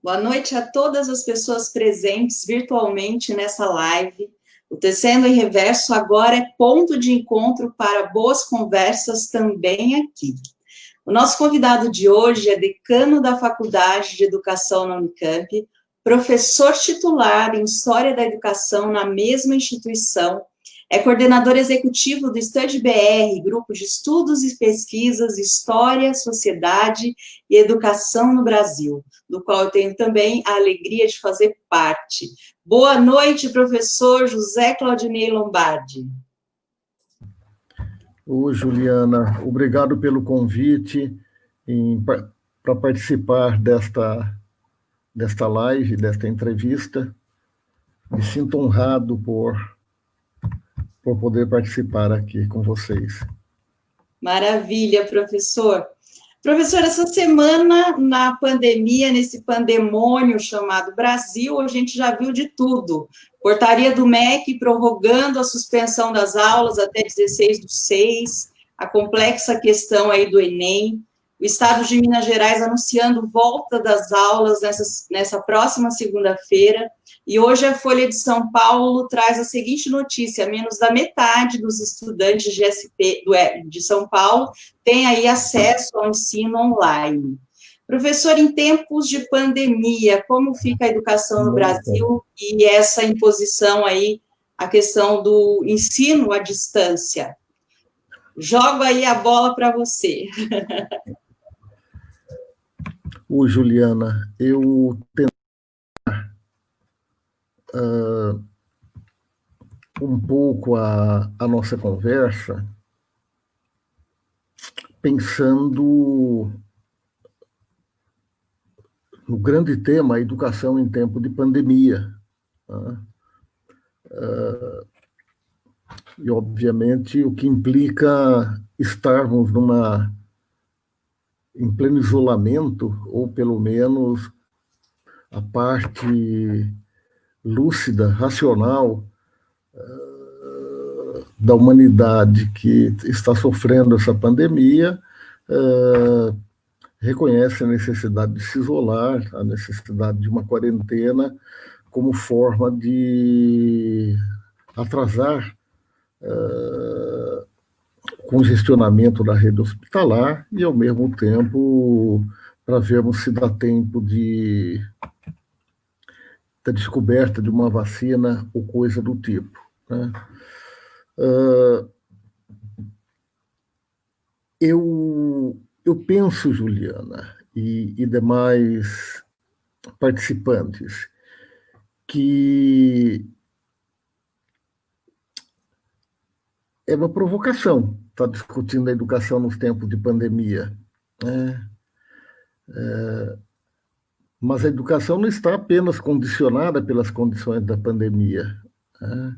Boa noite a todas as pessoas presentes virtualmente nessa live. O Tecendo em Reverso agora é ponto de encontro para boas conversas também aqui. O nosso convidado de hoje é decano da Faculdade de Educação na Unicamp, professor titular em História da Educação na mesma instituição, é coordenador executivo do STUD-BR, Grupo de Estudos e Pesquisas, História, Sociedade e Educação no Brasil, do qual eu tenho também a alegria de fazer parte. Boa noite, professor José Claudinei Lombardi. Oi, Juliana, obrigado pelo convite para participar desta live, desta entrevista. Me sinto honrado por poder participar aqui com vocês. Maravilha, professor. Professor, essa semana, na pandemia, nesse pandemônio chamado Brasil, a gente já viu de tudo. Portaria do MEC prorrogando a suspensão das aulas até 16/6, a complexa questão aí do Enem, o Estado de Minas Gerais anunciando volta das aulas nessa próxima segunda-feira, e hoje a Folha de São Paulo traz a seguinte notícia: menos da metade dos estudantes de SP de São Paulo tem aí acesso ao ensino online. Professor, em tempos de pandemia, como fica a educação no Brasil e essa imposição aí, a questão do ensino à distância? Jogo aí a bola para você. Ô, Juliana, eu tento um pouco a nossa conversa pensando no grande tema, a educação em tempo de pandemia. E, obviamente, o que implica estarmos em pleno isolamento, ou pelo menos a parte lúcida, racional da humanidade que está sofrendo essa pandemia, reconhece a necessidade de se isolar, a necessidade de uma quarentena como forma de atrasar congestionamento da rede hospitalar e, ao mesmo tempo, para vermos se dá tempo da descoberta de uma vacina ou coisa do tipo, né? Eu penso, Juliana, e demais participantes, que é uma provocação estar discutindo a educação nos tempos de pandemia, né? Mas a educação não está apenas condicionada pelas condições da pandemia, né?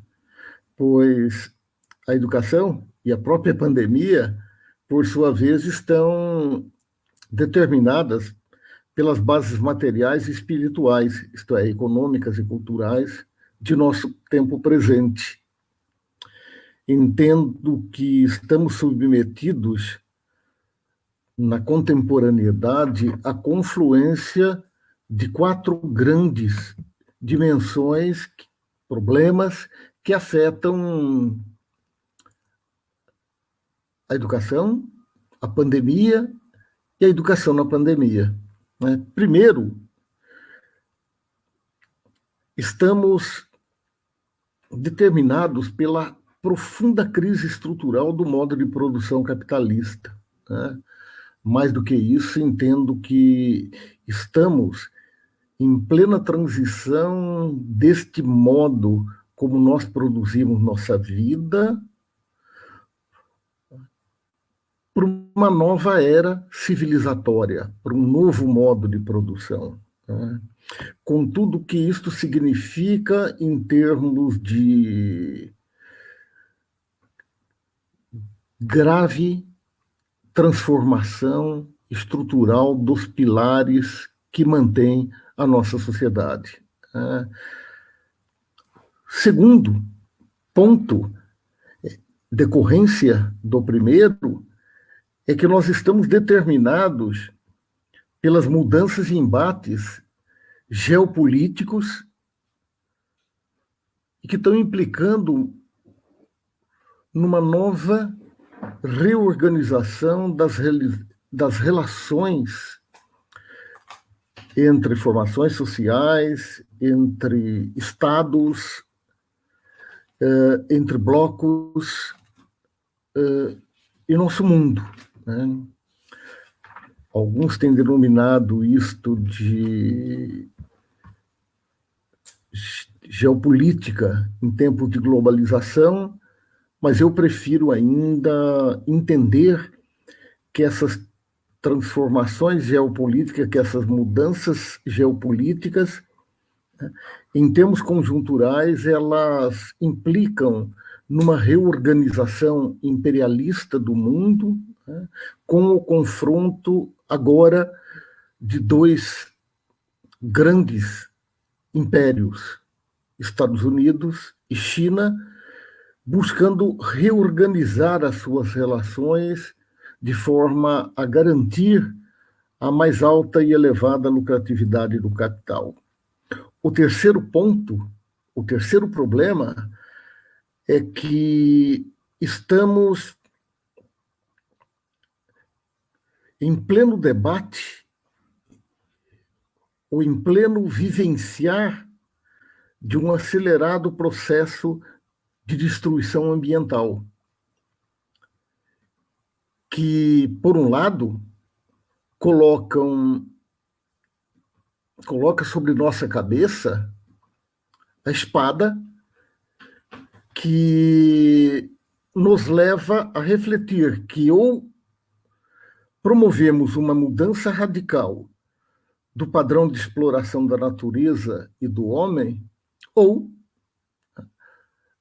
Pois a educação e a própria pandemia, por sua vez, estão determinadas pelas bases materiais e espirituais, isto é, econômicas e culturais, de nosso tempo presente. Entendo que estamos submetidos, na contemporaneidade, à confluência de 4 grandes dimensões, problemas que afetam a educação, a pandemia e a educação na pandemia, né? Primeiro, estamos determinados pela profunda crise estrutural do modo de produção capitalista, né? Mais do que isso, entendo que estamos em plena transição deste modo como nós produzimos nossa vida para uma nova era civilizatória, para um novo modo de produção, né? Com tudo que isto significa em termos de grave transformação estrutural dos pilares que mantêm a nossa sociedade. Segundo ponto, decorrência do primeiro, é que nós estamos determinados pelas mudanças e embates geopolíticos e que estão implicando numa nova reorganização das relações entre formações sociais, entre estados, entre blocos e nosso mundo, né? Alguns têm denominado isto de geopolítica em tempos de globalização, mas eu prefiro ainda entender que essas transformações geopolíticas, que essas mudanças geopolíticas, né, em termos conjunturais, elas implicam numa reorganização imperialista do mundo, né, com o confronto agora de dois grandes impérios, Estados Unidos e China, buscando reorganizar as suas relações de forma a garantir a mais alta e elevada lucratividade do capital. O terceiro ponto, o terceiro problema é que estamos em pleno debate ou em pleno vivenciar de um acelerado processo de destruição ambiental, que, por um lado, coloca sobre nossa cabeça a espada que nos leva a refletir que ou promovemos uma mudança radical do padrão de exploração da natureza e do homem, ou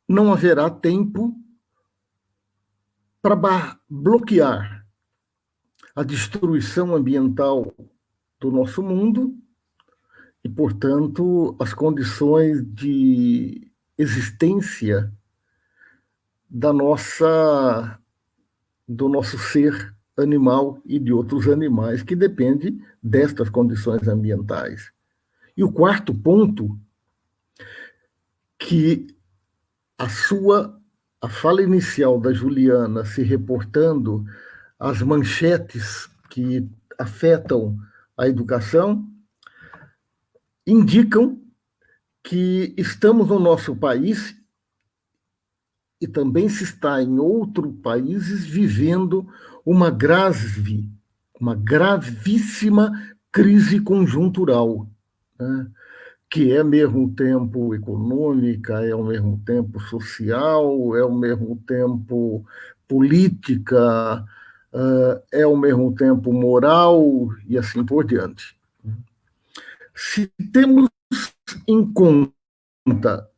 não haverá tempo para bloquear a destruição ambiental do nosso mundo e, portanto, as condições de existência do nosso ser animal e de outros animais que depende destas condições ambientais. E o quarto ponto, que a fala inicial da Juliana, se reportando às manchetes que afetam a educação, indicam que estamos no nosso país e também se está em outros países vivendo uma gravíssima crise conjuntural, né? Que é ao mesmo tempo econômica, é ao mesmo tempo social, é ao mesmo tempo política, é ao mesmo tempo moral e assim por diante. Se temos em conta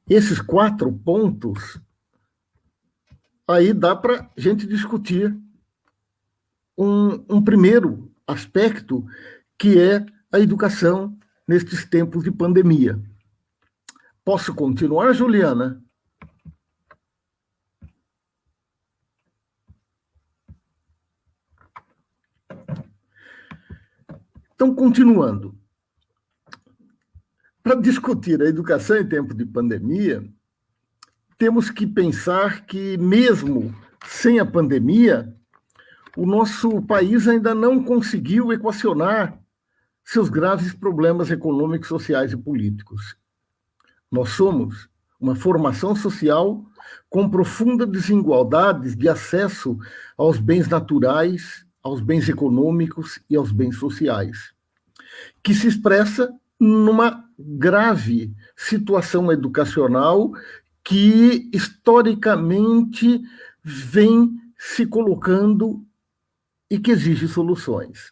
esses 4 pontos, aí dá para a gente discutir um primeiro aspecto, que é a educação nestes tempos de pandemia. Posso continuar, Juliana? Então, continuando. Para discutir a educação em tempo de pandemia, temos que pensar que, mesmo sem a pandemia, o nosso país ainda não conseguiu equacionar seus graves problemas econômicos, sociais e políticos. Nós somos uma formação social com profunda desigualdades de acesso aos bens naturais, aos bens econômicos e aos bens sociais, que se expressa numa grave situação educacional que, historicamente, vem se colocando e que exige soluções.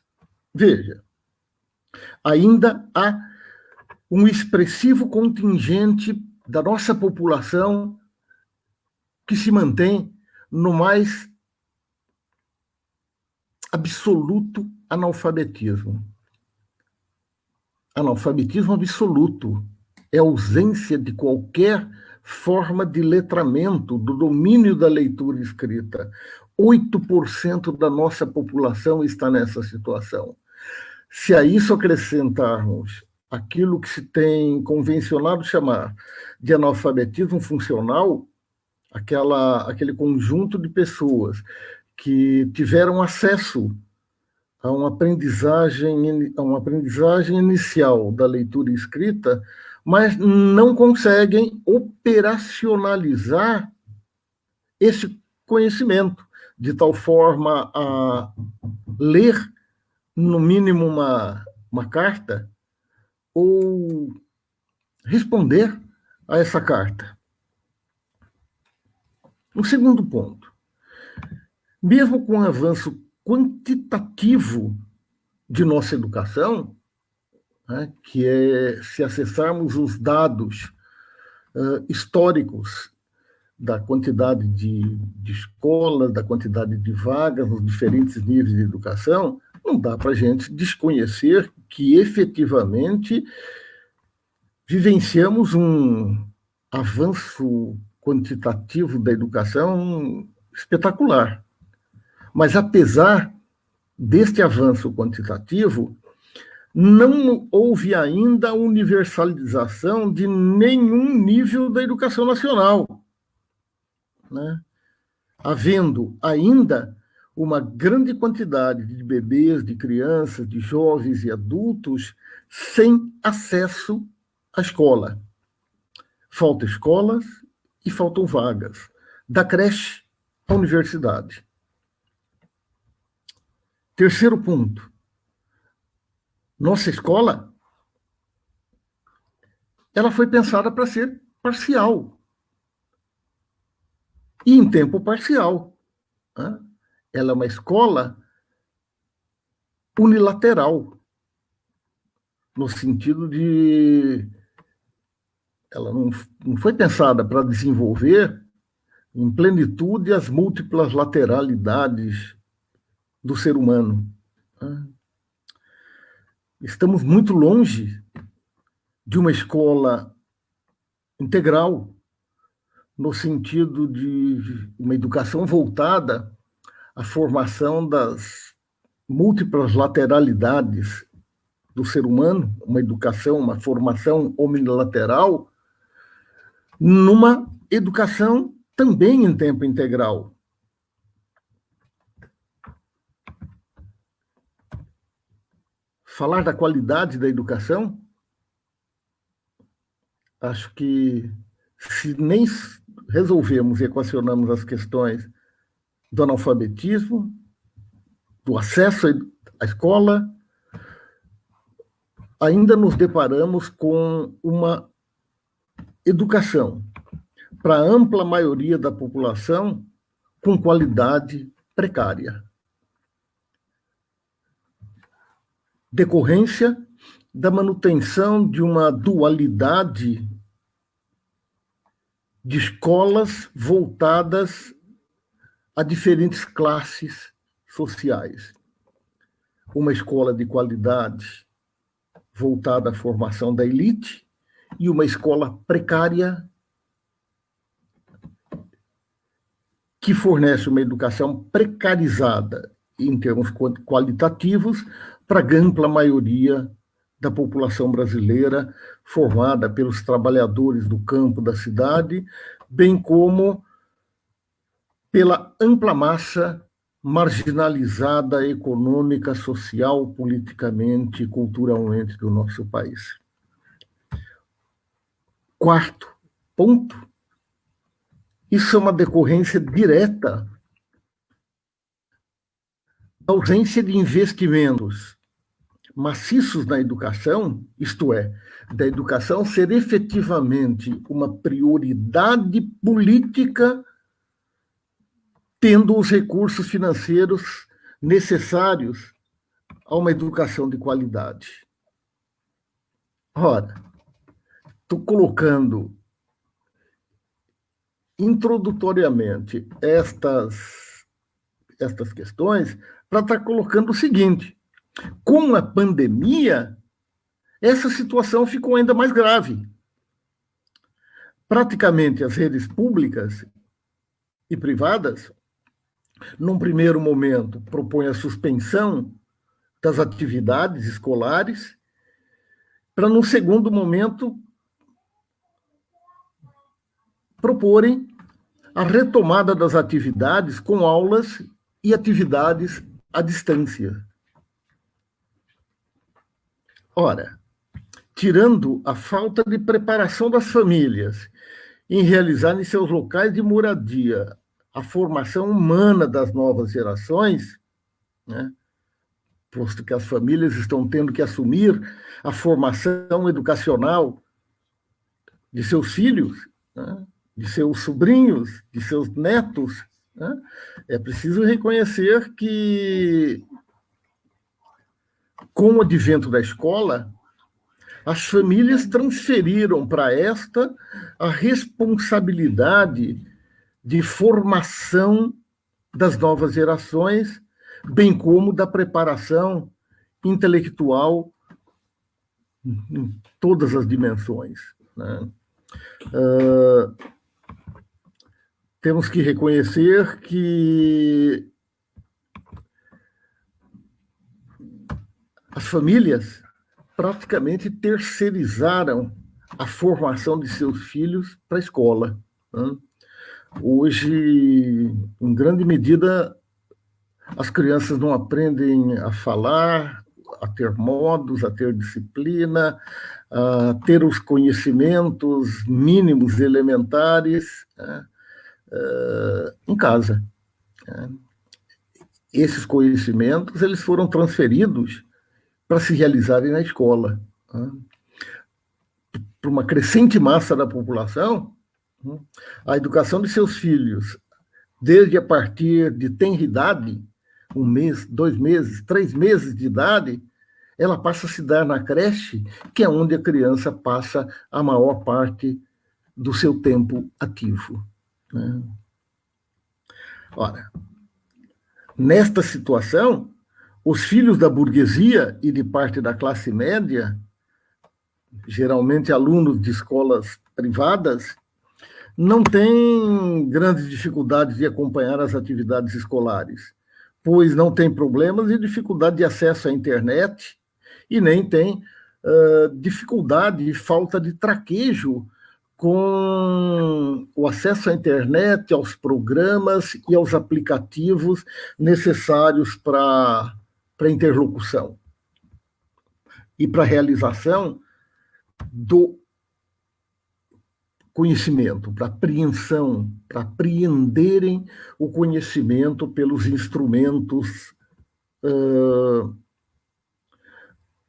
Veja, ainda há um expressivo contingente da nossa população que se mantém no mais absoluto analfabetismo. Analfabetismo absoluto é a ausência de qualquer forma de letramento, do domínio da leitura escrita. 8% da nossa população está nessa situação. Se a isso acrescentarmos aquilo que se tem convencionado chamar de analfabetismo funcional, aquele conjunto de pessoas que tiveram acesso a uma aprendizagem inicial da leitura e escrita, mas não conseguem operacionalizar esse conhecimento, de tal forma a ler, no mínimo, uma carta ou responder a essa carta. Um segundo ponto. Mesmo com o avanço quantitativo de nossa educação, né, que é, se acessarmos os dados históricos da quantidade de escolas, da quantidade de vagas nos diferentes níveis de educação, não dá para a gente desconhecer que, efetivamente, vivenciamos um avanço quantitativo da educação espetacular. Mas, apesar deste avanço quantitativo, não houve ainda universalização de nenhum nível da educação nacional, né? Havendo ainda uma grande quantidade de bebês, de crianças, de jovens e adultos sem acesso à escola. Faltam escolas e faltam vagas, da creche à universidade. Terceiro ponto. Nossa escola, ela foi pensada para ser parcial. E em tempo parcial. Né? Ela é uma escola unilateral, no sentido de ela não foi pensada para desenvolver em plenitude as múltiplas lateralidades do ser humano. Estamos muito longe de uma escola integral, no sentido de uma educação voltada à formação das múltiplas lateralidades do ser humano, uma formação omnilateral, numa educação também em tempo integral. Falar da qualidade da educação, acho que se nem resolvemos e equacionamos as questões do analfabetismo, do acesso à escola, ainda nos deparamos com uma educação para a ampla maioria da população com qualidade precária. Decorrência da manutenção de uma dualidade de escolas voltadas a diferentes classes sociais. Uma escola de qualidade voltada à formação da elite e uma escola precária que fornece uma educação precarizada em termos qualitativos para a ampla maioria da população brasileira, formada pelos trabalhadores do campo da cidade, bem como pela ampla massa marginalizada econômica, social, politicamente e culturalmente do nosso país. Quarto ponto, isso é uma decorrência direta da ausência de investimentos maciços na educação, isto é, da educação ser efetivamente uma prioridade política, tendo os recursos financeiros necessários a uma educação de qualidade. Ora, estou colocando introdutoriamente estas questões para estar colocando o seguinte: com a pandemia, essa situação ficou ainda mais grave. Praticamente as redes públicas e privadas, num primeiro momento, propõem a suspensão das atividades escolares, para, num segundo momento, proporem a retomada das atividades com aulas e atividades à distância. Ora, tirando a falta de preparação das famílias em realizar em seus locais de moradia a formação humana das novas gerações, né, posto que as famílias estão tendo que assumir a formação educacional de seus filhos, né, de seus sobrinhos, de seus netos, né, é preciso reconhecer que, com o advento da escola, as famílias transferiram para esta a responsabilidade de formação das novas gerações, bem como da preparação intelectual em todas as dimensões, né? Temos que reconhecer que as famílias praticamente terceirizaram a formação de seus filhos para a escola, né? Hoje, em grande medida, as crianças não aprendem a falar, a ter modos, a ter disciplina, a ter os conhecimentos mínimos elementares, né, em casa. Né? Esses conhecimentos eles foram transferidos para se realizarem na escola. Né? Para uma crescente massa da população, a educação de seus filhos, desde a partir de tenra idade, 1 mês, 2 meses, 3 meses de idade, ela passa a se dar na creche, que é onde a criança passa a maior parte do seu tempo ativo. Né? Ora, nesta situação, os filhos da burguesia e de parte da classe média, geralmente alunos de escolas privadas, não têm grandes dificuldades de acompanhar as atividades escolares, pois não tem problemas e dificuldade de acesso à internet e nem tem dificuldade e falta de traquejo com o acesso à internet, aos programas e aos aplicativos necessários para interlocução e para a realização do conhecimento, para apreensão, para apreenderem o conhecimento pelos instrumentos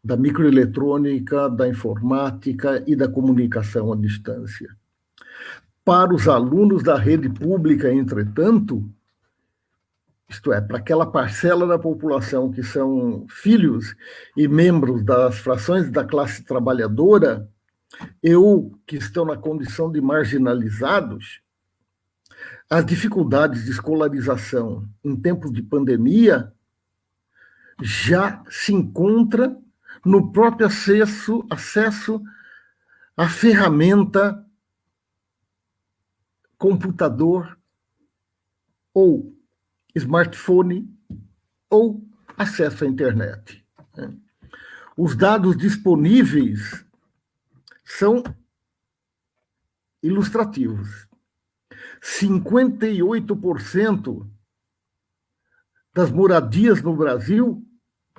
da microeletrônica, da informática e da comunicação à distância. Para os alunos da rede pública, entretanto, isto é, para aquela parcela da população que são filhos e membros das frações da classe trabalhadora, que estão na condição de marginalizados, as dificuldades de escolarização em tempos de pandemia já se encontra no próprio acesso à ferramenta computador ou smartphone ou acesso à internet. Os dados disponíveis são ilustrativos. 58% das moradias no Brasil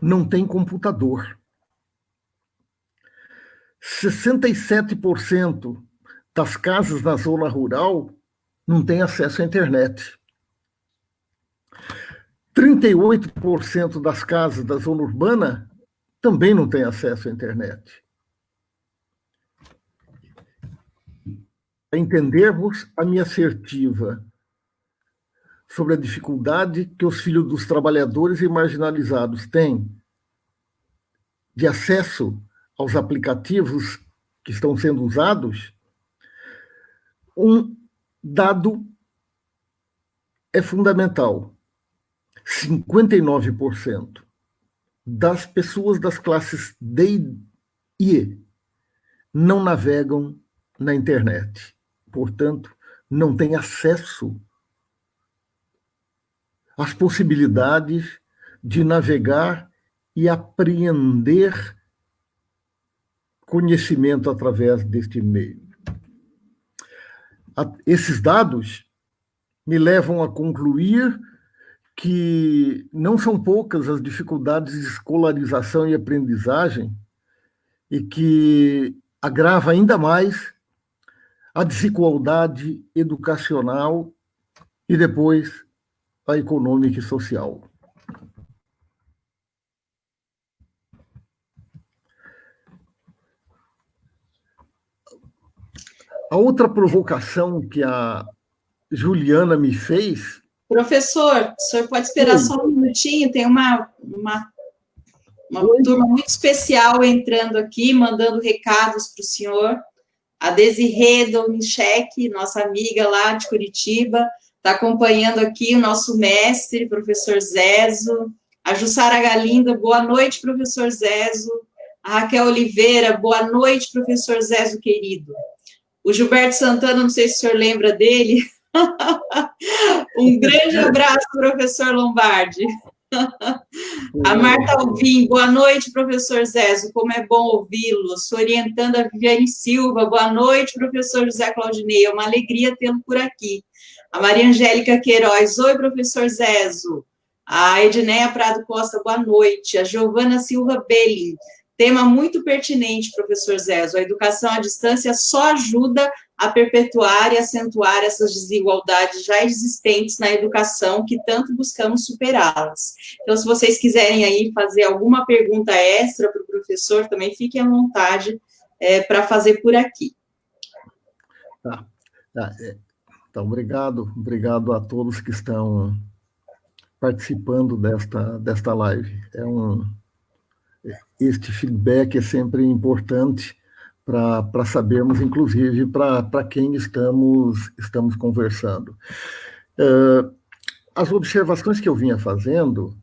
não tem computador. 67% das casas na zona rural não têm acesso à internet. 38% das casas da zona urbana também não têm acesso à internet. Para entendermos a minha assertiva sobre a dificuldade que os filhos dos trabalhadores e marginalizados têm de acesso aos aplicativos que estão sendo usados, um dado é fundamental. 59% das pessoas das classes D e E não navegam na internet. Portanto, não têm acesso às possibilidades de navegar e apreender conhecimento através deste meio. Esses dados me levam a concluir que não são poucas as dificuldades de escolarização e aprendizagem e que agrava ainda mais a desigualdade educacional e depois a econômica e social. A outra provocação que a Juliana me fez... Professor, o senhor pode esperar só um minutinho, tem uma turma muito especial entrando aqui, mandando recados para o senhor. A Desirê Domincheck, nossa amiga lá de Curitiba, está acompanhando aqui o nosso mestre, professor Zezo. A Jussara Galindo, boa noite, professor Zezo. A Raquel Oliveira, boa noite, professor Zezo querido. O Gilberto Santana, não sei se o senhor lembra dele. Um grande abraço, professor Lombardi. A Marta Alvim, boa noite, professor Zezo, como é bom ouvi-lo. Sou orientando a Viviane Silva, boa noite, professor José Claudinei, é uma alegria tê-lo por aqui. A Maria Angélica Queiroz, oi, professor Zezo. A Edneia Prado Costa, boa noite. A Giovana Silva Belling, tema muito pertinente, professor Zezo, a educação à distância só ajuda a perpetuar e acentuar essas desigualdades já existentes na educação, que tanto buscamos superá-las. Então, se vocês quiserem aí fazer alguma pergunta extra para o professor, também fiquem à vontade para fazer por aqui. Então, obrigado a todos que estão participando desta live. Este feedback é sempre importante para sabermos, inclusive, para quem estamos conversando. As observações que eu vinha fazendo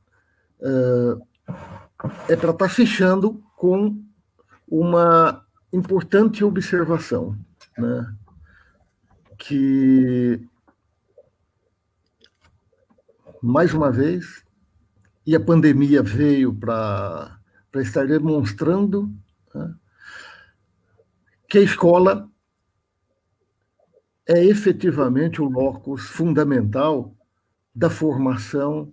é para estar fechando com uma importante observação, né? Que, mais uma vez, e a pandemia veio para estar demonstrando, né, que a escola é efetivamente o locus fundamental da formação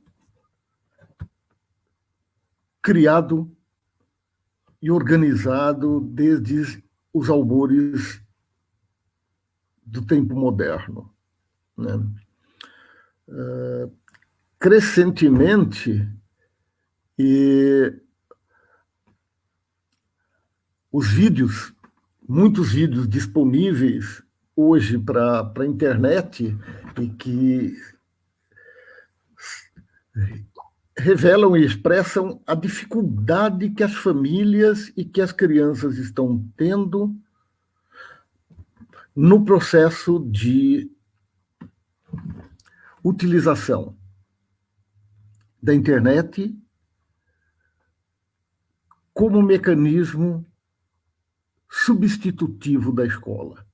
criado e organizado desde os albores do tempo moderno, né? Crescentemente, muitos vídeos disponíveis hoje para a internet e que revelam e expressam a dificuldade que as famílias e que as crianças estão tendo no processo de utilização da internet como mecanismo substitutivo da escola.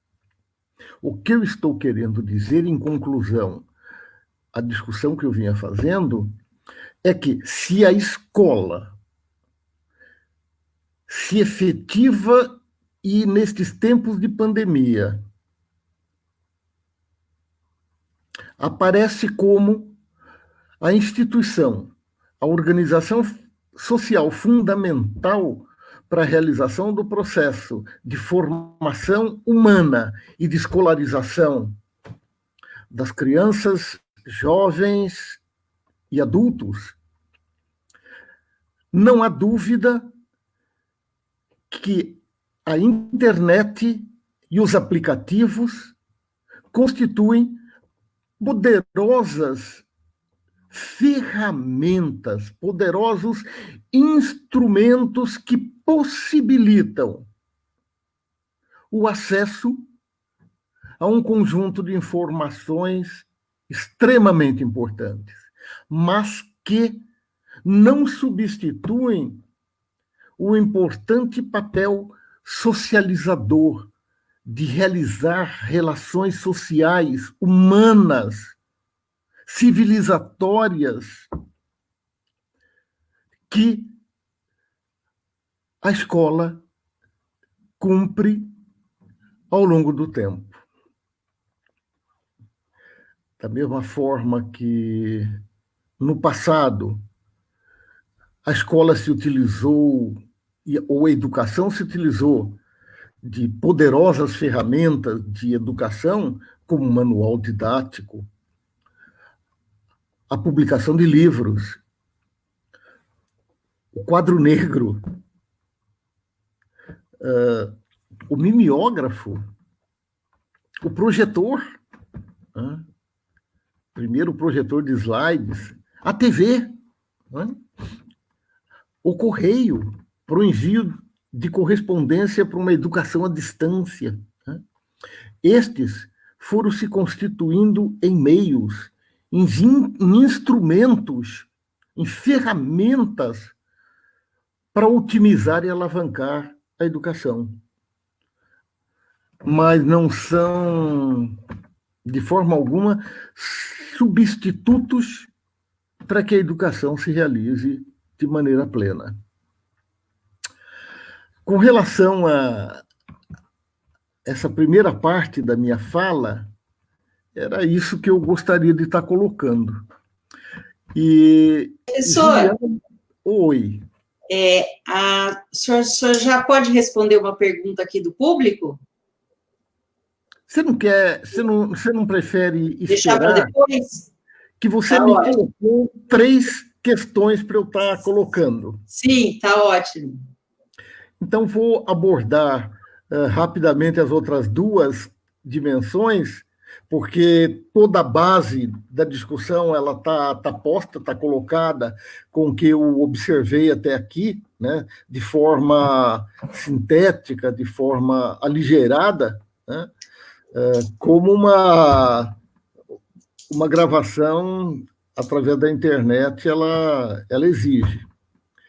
O que eu estou querendo dizer, em conclusão, a discussão que eu vinha fazendo, é que se a escola se efetiva e, nestes tempos de pandemia, aparece como a instituição, a organização social fundamental para a realização do processo de formação humana e de escolarização das crianças, jovens e adultos, não há dúvida que a internet e os aplicativos constituem poderosas ferramentas, poderosos instrumentos que possibilitam o acesso a um conjunto de informações extremamente importantes, mas que não substituem o importante papel socializador de realizar relações sociais, humanas, civilizatórias, que a escola cumpre ao longo do tempo. Da mesma forma que, no passado, a escola se utilizou, ou a educação se utilizou, de poderosas ferramentas de educação, como o manual didático, a publicação de livros, o quadro negro, o mimeógrafo, o projetor, né? Primeiro o projetor de slides, a TV, né? O correio, para o envio de correspondência para uma educação à distância, né? Estes foram se constituindo em meios, em instrumentos, em ferramentas para otimizar e alavancar a educação. Mas não são, de forma alguma, substitutos para que a educação se realize de maneira plena. Com relação a essa primeira parte da minha fala, era isso que eu gostaria de estar colocando. E, Professor, oi. O senhor já pode responder uma pergunta aqui do público? Você não prefere Deixar para esperar depois? que você me colocou 3 questões para eu estar colocando? Sim, está ótimo. Então, vou abordar rapidamente as outras 2 dimensões, porque toda a base da discussão ela tá posta, está colocada com o que eu observei até aqui, né, de forma sintética, de forma aligerada, né, como uma gravação através da internet ela exige.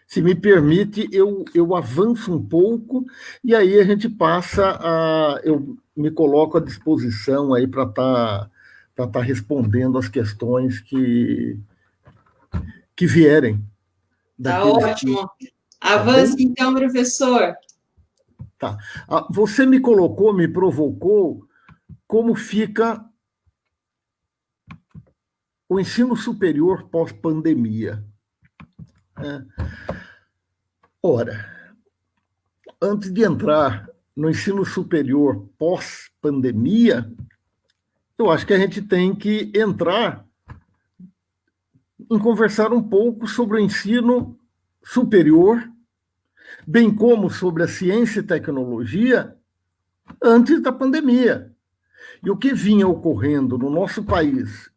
Se me permite, eu avanço um pouco e aí a gente passa a... Eu me coloco à disposição aí para tá respondendo as questões que vierem. Tá ótimo. Avance, então, professor. Tá. Você me colocou, me provocou como fica o ensino superior pós-pandemia. Ora, antes de entrar no ensino superior pós-pandemia, eu acho que a gente tem que entrar em conversar um pouco sobre o ensino superior, bem como sobre a ciência e tecnologia antes da pandemia. E o que vinha ocorrendo no nosso país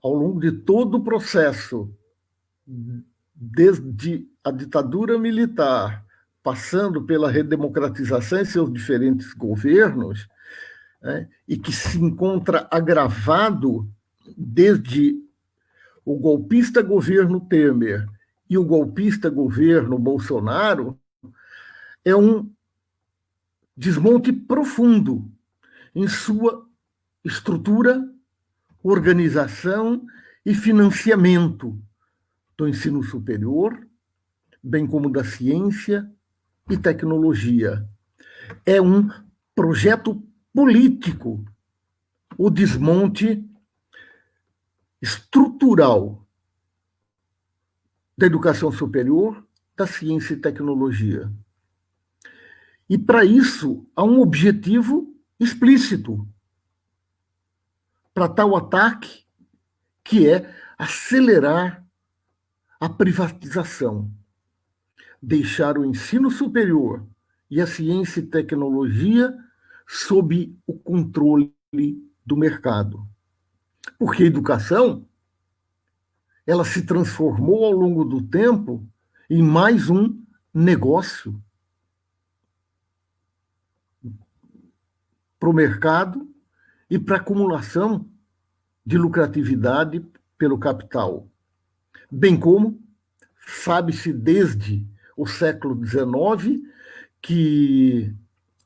ao longo de todo o processo, desde a ditadura militar, passando pela redemocratização em seus diferentes governos, né, e que se encontra agravado desde o golpista governo Temer e o golpista governo Bolsonaro, é um desmonte profundo em sua estrutura, organização e financiamento do ensino superior, bem como da ciência e tecnologia. É um projeto político, o desmonte estrutural da educação superior, da ciência e tecnologia. E, para isso, há um objetivo explícito para tal ataque, que é acelerar a privatização, deixar o ensino superior e a ciência e tecnologia sob o controle do mercado. Porque a educação, ela se transformou ao longo do tempo em mais um negócio para o mercado e para a acumulação de lucratividade pelo capital. Bem como sabe-se desde o século XIX que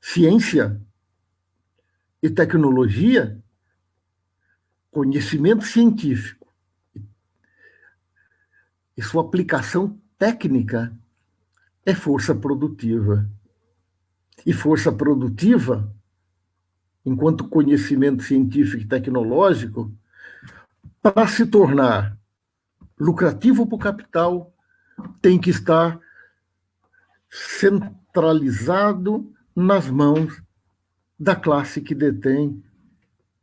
ciência e tecnologia, conhecimento científico e sua aplicação técnica é força produtiva. E força produtiva, enquanto conhecimento científico e tecnológico, para se tornar lucrativo para o capital, tem que estar centralizado nas mãos da classe que detém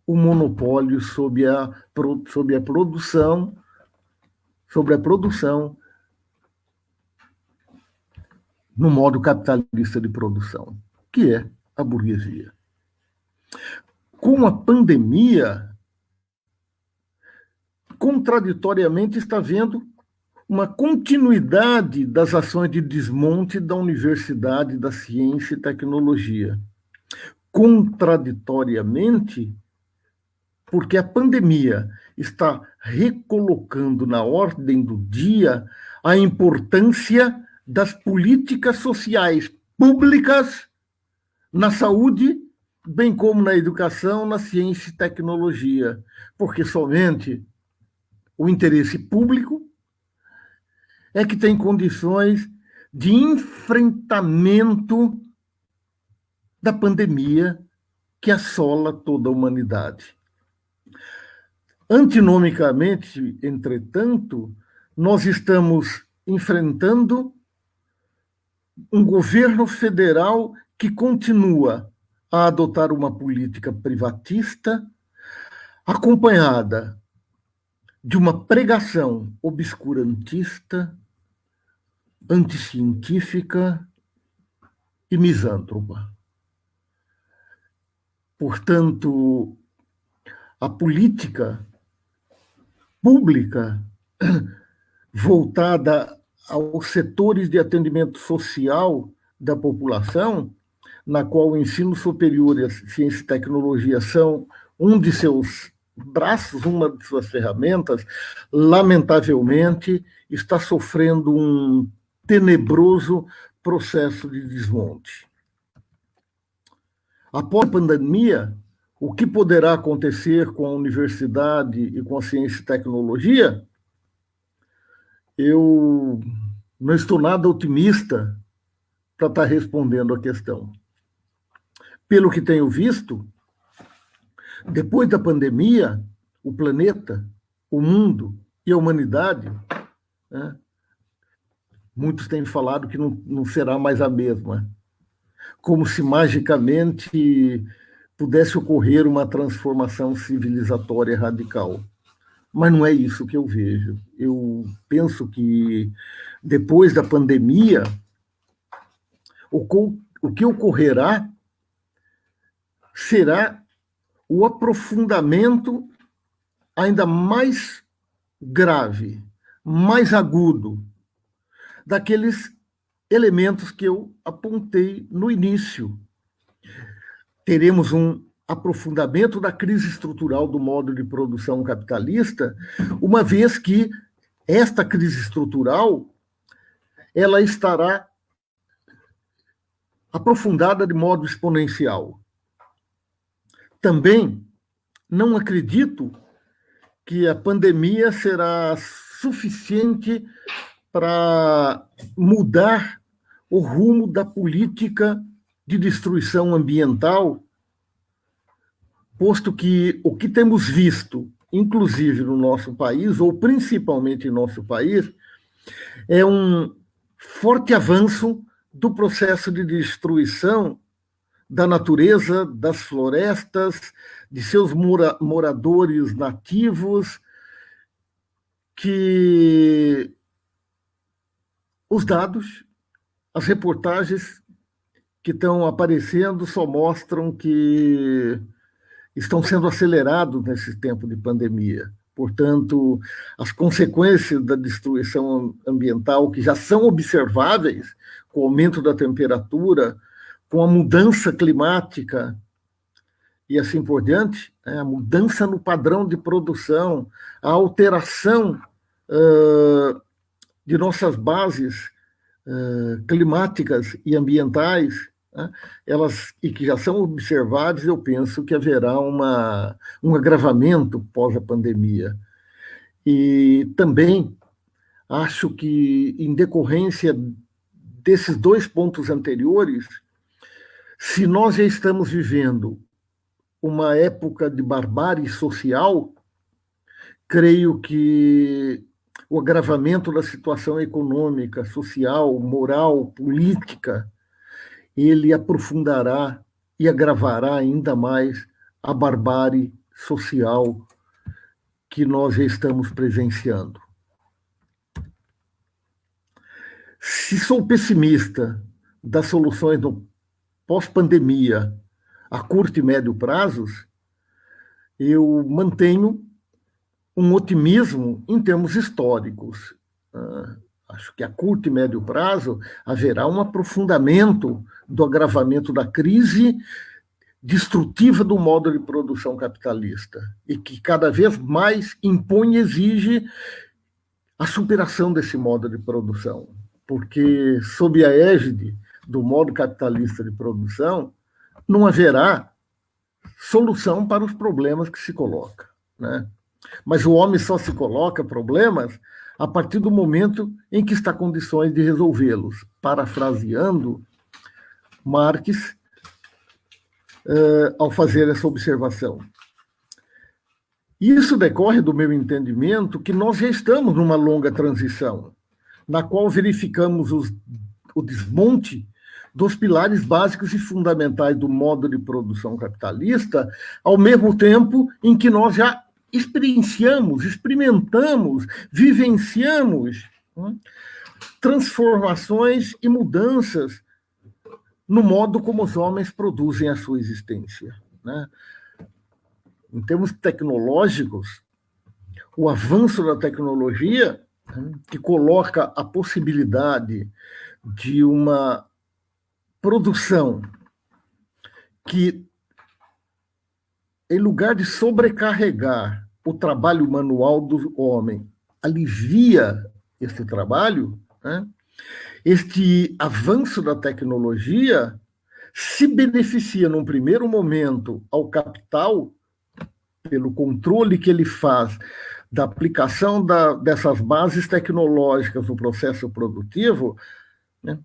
o monopólio sobre a produção, no modo capitalista de produção, que é a burguesia. Com a pandemia, contraditoriamente, está havendo uma continuidade das ações de desmonte da universidade, da ciência e tecnologia. Contraditoriamente, porque a pandemia está recolocando na ordem do dia a importância das políticas sociais públicas na saúde, bem como na educação, na ciência e tecnologia, porque somente o interesse público é que tem condições de enfrentamento da pandemia que assola toda a humanidade. Antinomicamente, entretanto, nós estamos enfrentando um governo federal que continua a adotar uma política privatista, acompanhada de uma pregação obscurantista, anticientífica e misântropa. Portanto, a política pública voltada aos setores de atendimento social da população, na qual o ensino superior e a ciência e tecnologia são um de seus braços, uma de suas ferramentas, lamentavelmente está sofrendo um tenebroso processo de desmonte. Após a pandemia, o que poderá acontecer com a universidade e com a ciência e tecnologia? Eu não estou nada otimista para estar respondendo a questão. Pelo que tenho visto, depois da pandemia, o planeta, o mundo e a humanidade, né, muitos têm falado que não será mais a mesma, como se magicamente pudesse ocorrer uma transformação civilizatória radical. Mas não é isso que eu vejo. Eu penso que depois da pandemia, o que ocorrerá será o aprofundamento ainda mais grave, mais agudo, daqueles elementos que eu apontei no início. Teremos um aprofundamento da crise estrutural do modo de produção capitalista, uma vez que esta crise estrutural ela estará aprofundada de modo exponencial. Também não acredito que a pandemia será suficiente para mudar o rumo da política de destruição ambiental, posto que o que temos visto, inclusive no nosso país, ou principalmente em nosso país, é um forte avanço do processo de destruição da natureza, das florestas, de seus moradores nativos, que os dados, as reportagens que estão aparecendo só mostram que estão sendo acelerados nesse tempo de pandemia. Portanto, as consequências da destruição ambiental, que já são observáveis, com o aumento da temperatura, com a mudança climática e assim por diante, a mudança no padrão de produção, a alteração de nossas bases climáticas e ambientais, elas, e que já são observáveis, eu penso que haverá um agravamento pós a pandemia. E também acho que, em decorrência desses dois pontos anteriores, se nós já estamos vivendo uma época de barbárie social, creio que o agravamento da situação econômica, social, moral, política, ele aprofundará e agravará ainda mais a barbárie social que nós já estamos presenciando. Se sou pessimista das soluções no pós-pandemia a curto e médio prazos, eu mantenho um otimismo em termos históricos. Acho que a curto e médio prazo haverá um aprofundamento do agravamento da crise destrutiva do modo de produção capitalista e que cada vez mais impõe e exige a superação desse modo de produção, porque sob a égide do modo capitalista de produção não haverá solução para os problemas que se coloca, né? Mas o homem só se coloca problemas a partir do momento em que está em condições de resolvê-los, parafraseando Marx ao fazer essa observação. Isso decorre do meu entendimento que nós já estamos numa longa transição, na qual verificamos o desmonte dos pilares básicos e fundamentais do modo de produção capitalista, ao mesmo tempo em que nós já experienciamos, experimentamos, vivenciamos, né, transformações e mudanças no modo como os homens produzem a sua existência, né? Em termos tecnológicos, o avanço da tecnologia, né, que coloca a possibilidade de uma produção que, em lugar de sobrecarregar o trabalho manual do homem, alivia esse trabalho, né? Este avanço da tecnologia se beneficia, num primeiro momento, ao capital, pelo controle que ele faz da aplicação dessas bases tecnológicas no processo produtivo, né?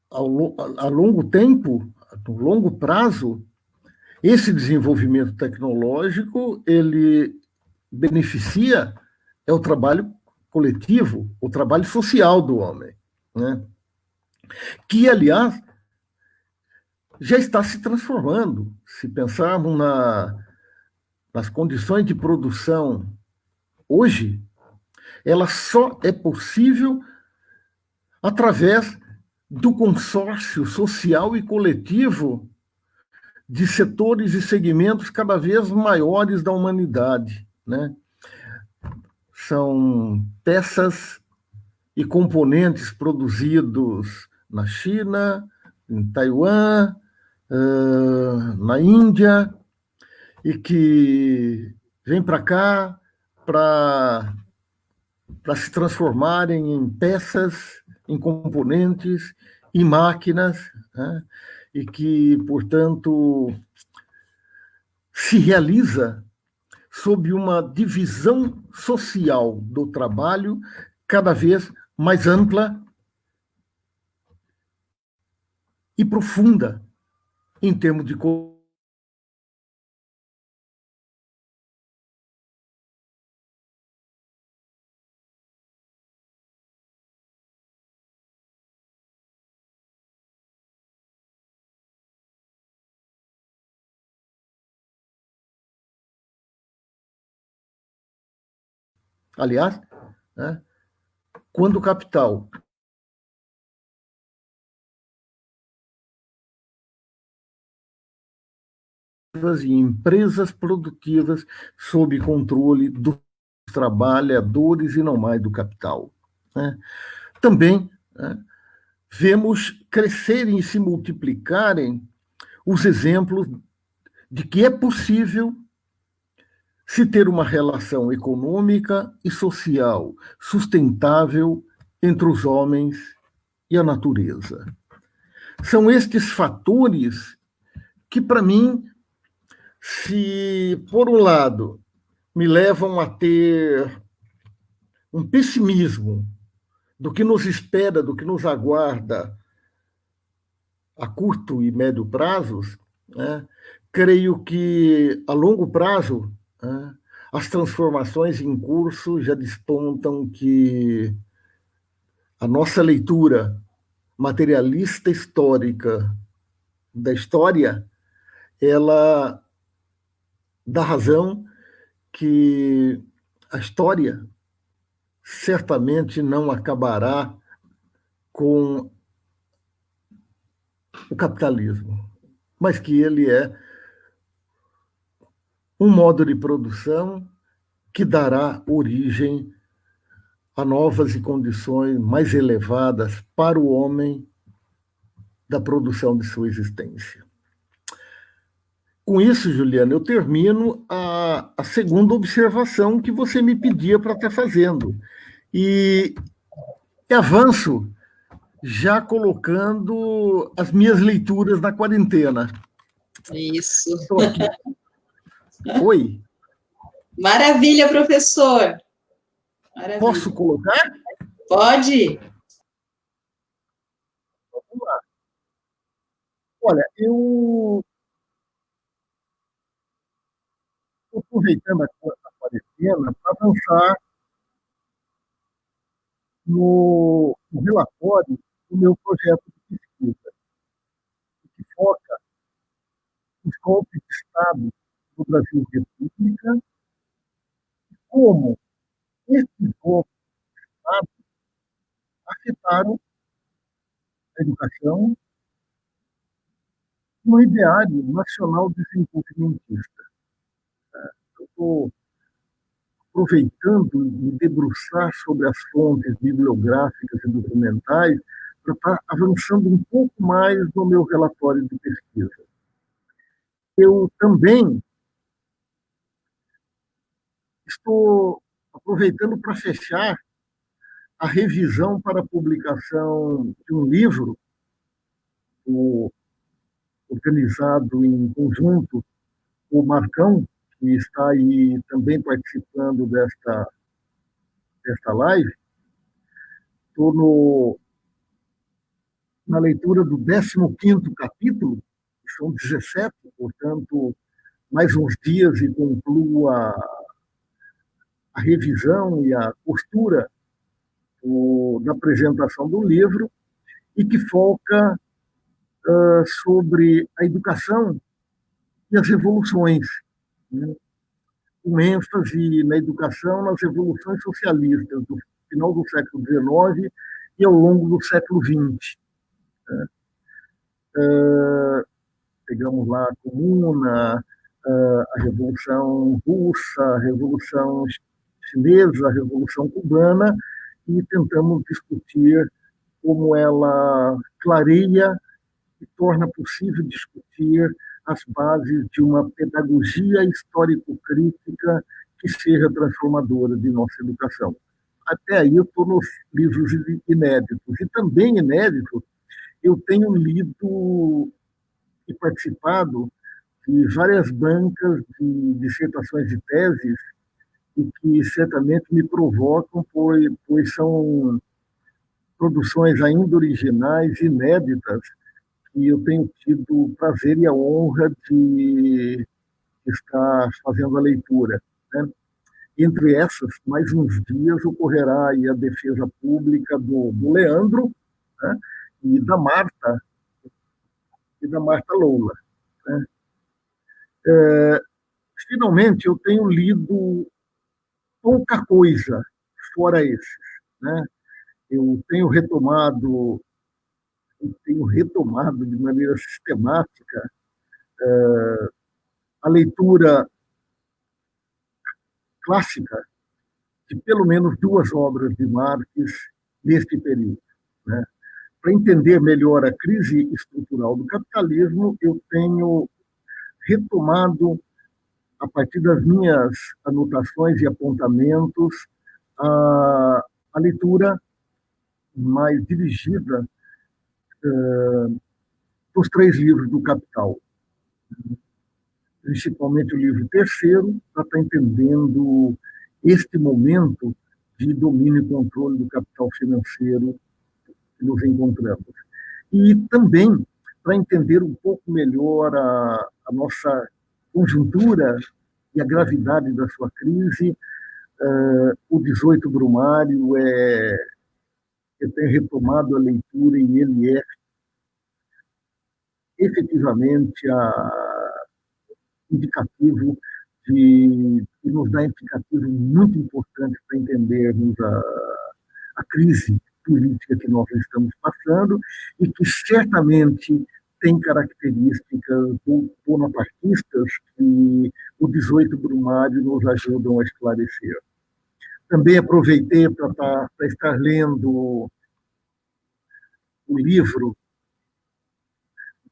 A longo tempo, a longo prazo, esse desenvolvimento tecnológico, ele beneficia o trabalho coletivo, o trabalho social do homem, né? Que, aliás, já está se transformando. Se pensarmos nas condições de produção hoje, ela só é possível através do consórcio social e coletivo de setores e segmentos cada vez maiores da humanidade, né? São peças e componentes produzidos na China, em Taiwan, na Índia, e que vêm para cá para se transformarem em peças, em componentes, em máquinas, né? E que, portanto, se realiza sob uma divisão social do trabalho cada vez mais ampla e profunda em termos de aliás, né, quando o capital e empresas produtivas sob controle dos trabalhadores e não mais do capital, né? Também, né, vemos crescerem e se multiplicarem os exemplos de que é possível se ter uma relação econômica e social sustentável entre os homens e a natureza. São estes fatores que, para mim, se, por um lado, me levam a ter um pessimismo do que nos espera, do que nos aguarda a curto e médio prazos, né, creio que a longo prazo, né, as transformações em curso já despontam que a nossa leitura materialista histórica da história, ela dá razão que a história certamente não acabará com o capitalismo, mas que ele é um modo de produção que dará origem a novas e condições mais elevadas para o homem da produção de sua existência. Com isso, Juliana, eu termino a segunda observação que você me pedia para estar fazendo. E avanço já colocando as minhas leituras na quarentena. Isso. Oi? Maravilha, professor. Maravilha. Posso colocar? Pode. Vamos lá. Olha, eu estou aproveitando a quarentena para avançar no relatório do meu projeto de pesquisa, que foca os golpes de Estado do Brasil República e como esses golpes de Estado afetaram a educação no ideário nacional desenvolvimentista. Eu estou aproveitando me debruçar sobre as fontes bibliográficas e documentais para estar avançando um pouco mais no meu relatório de pesquisa. Eu também estou aproveitando para fechar a revisão para a publicação de um livro organizado em conjunto com o Marcão, que está aí também participando desta live. Estou na leitura do 15º capítulo, que são 17, portanto, mais uns dias e concluo a revisão e a costura da apresentação do livro, e que foca sobre a educação e as revoluções, né? Com ênfase na educação, nas revoluções socialistas do final do século XIX e ao longo do século XX. Né? Pegamos lá a Comuna, a Revolução Russa, a Revolução Chinesa, a Revolução Cubana, e tentamos discutir como ela clareia e torna possível discutir as bases de uma pedagogia histórico-crítica que seja transformadora de nossa educação. Até aí eu estou nos livros inéditos. E também inédito, eu tenho lido e participado de várias bancas de dissertações de teses e que certamente me provocam, pois são produções ainda originais, inéditas, e eu tenho tido o prazer e a honra de estar fazendo a leitura. Né? Entre essas, mais uns dias, ocorrerá aí a defesa pública do Leandro, né? e da Marta Loula. Né? Finalmente, eu tenho lido pouca coisa fora esses. Né? Eu tenho retomado de maneira sistemática a leitura clássica de pelo menos 2 obras de Marx neste período. Né? Para entender melhor a crise estrutural do capitalismo, eu tenho retomado, a partir das minhas anotações e apontamentos, a leitura mais dirigida dos 3 livros do Capital, principalmente o livro terceiro, para estar entendendo este momento de domínio e controle do capital financeiro que nos encontramos. E também para entender um pouco melhor a nossa conjuntura e a gravidade da sua crise, o 18 Brumário eu tenho retomado a leitura e ele é efetivamente indicativo e nos dá indicativos muito importantes para entendermos a crise política que nós estamos passando e que certamente tem características bonapartistas que o 18 Brumário nos ajudam a esclarecer. Também aproveitei para estar lendo o livro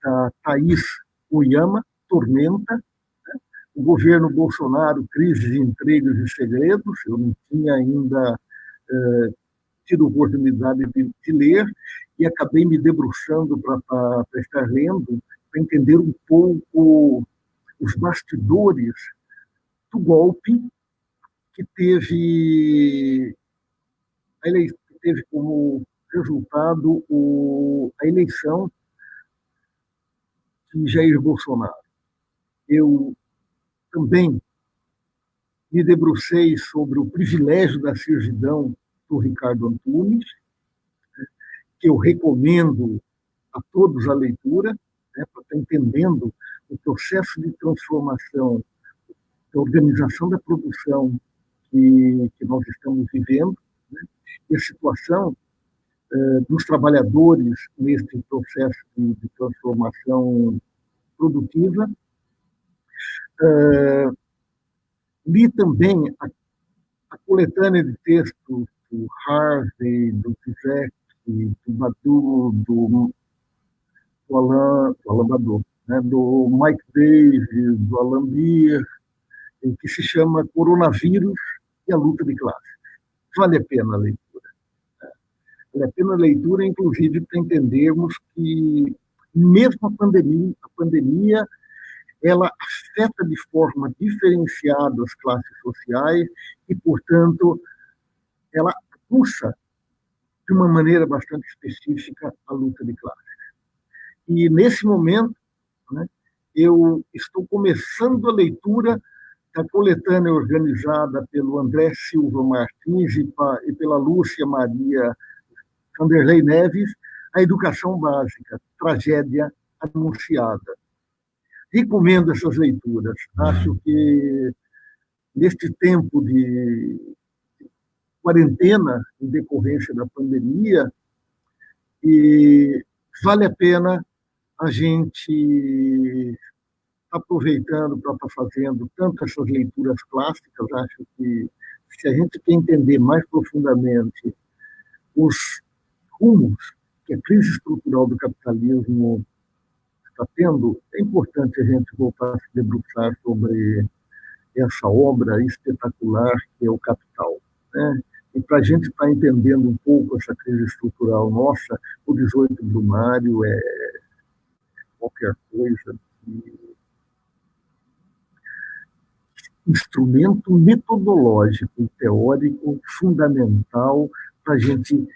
da Thaís Oyama, Tormenta, né? O governo Bolsonaro, crises, intrigas e segredos. Eu não tinha ainda tido oportunidade de ler e acabei me debruçando para estar lendo, para entender um pouco os bastidores do golpe que teve como resultado a eleição de Jair Bolsonaro. Eu também me debrucei sobre o privilégio da servidão do Ricardo Antunes, que eu recomendo a todos a leitura, né, para estar entendendo o processo de transformação, da organização da produção que nós estamos vivendo, né, e a situação dos trabalhadores nesse processo de transformação produtiva. Li também a coletânea de textos do Harvey, do Zizek, do Badu, do Alain Badu, né, do Mike Davis, do Alan Beer, que se chama Coronavírus e a Luta de Classes. Vale a pena a leitura. Vale a pena a leitura, inclusive, para entendermos que mesmo a pandemia ela afeta de forma diferenciada as classes sociais e, portanto, ela pulsa de uma maneira bastante específica a luta de classes. E, nesse momento, né, eu estou começando a leitura da coletânea organizada pelo André Silva Martins e pela Lúcia Maria Vanderlei Neves, A Educação Básica, Tragédia Anunciada. Recomendo essas leituras. Acho que, neste tempo de quarentena, em decorrência da pandemia, vale a pena a gente aproveitando para estar fazendo tanto essas leituras clássicas. Acho que, se a gente quer entender mais profundamente os rumos que a crise estrutural do capitalismo está tendo, é importante a gente voltar a se debruçar sobre essa obra espetacular que é o Capital, né? E para a gente estar entendendo um pouco essa crise estrutural nossa, o 18 Brumário é qualquer coisa instrumento metodológico, teórico, fundamental para a gente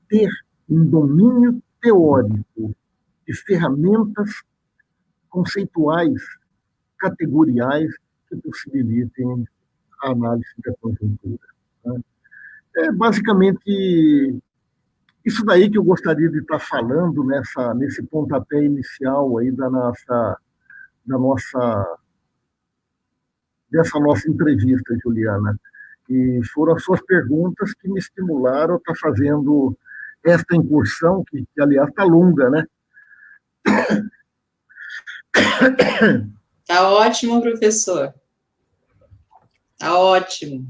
ter um domínio teórico de ferramentas conceituais, categoriais, que possibilitem a análise da conjuntura. Né? É basicamente isso daí que eu gostaria de estar falando nesse pontapé inicial aí dessa nossa entrevista, Juliana. E foram as suas perguntas que me estimularam a estar fazendo esta incursão, que aliás, está longa, né? Tá ótimo, professor. Tá ótimo.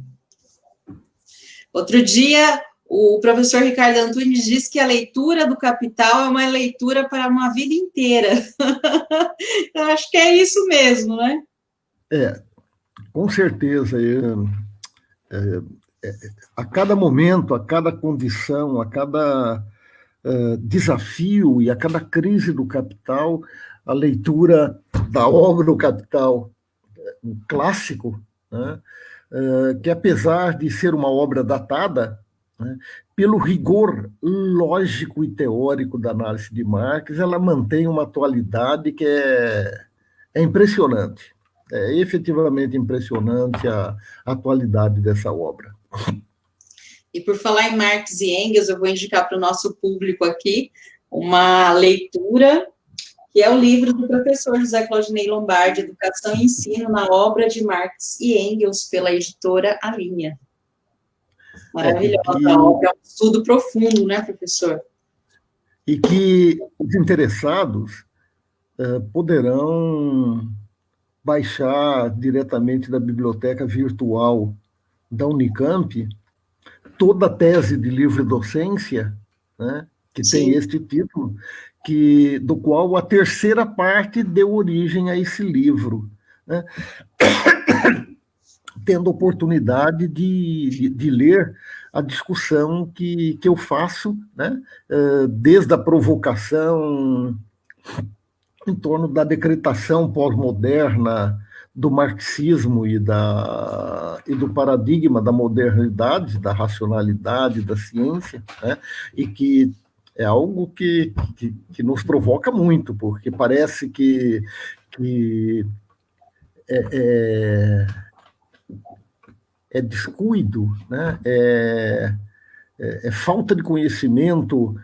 Outro dia, o professor Ricardo Antunes disse que a leitura do Capital é uma leitura para uma vida inteira. Eu acho que é isso mesmo, né? Com certeza. A cada momento, a cada condição, a cada desafio e a cada crise do capital, a leitura da obra do Capital, um clássico, né, que apesar de ser uma obra datada, né, pelo rigor lógico e teórico da análise de Marx, ela mantém uma atualidade que é impressionante. É efetivamente impressionante a atualidade dessa obra. E por falar em Marx e Engels, eu vou indicar para o nosso público aqui uma leitura, que é o livro do professor José Claudinei Lombardi, Educação e Ensino na obra de Marx e Engels, pela editora A Linha. Maravilhosa a obra, é um estudo profundo, né, professor? E que os interessados poderão baixar diretamente da biblioteca virtual da Unicamp toda a tese de livre docência, né, que Sim. tem este título, do qual a terceira parte deu origem a esse livro, né? Tendo oportunidade de ler a discussão que eu faço, né, desde a provocação em torno da decretação pós-moderna do marxismo e do paradigma da modernidade, da racionalidade, da ciência, né? E que é algo que nos provoca muito, porque parece que é descuido, né? É falta de conhecimento,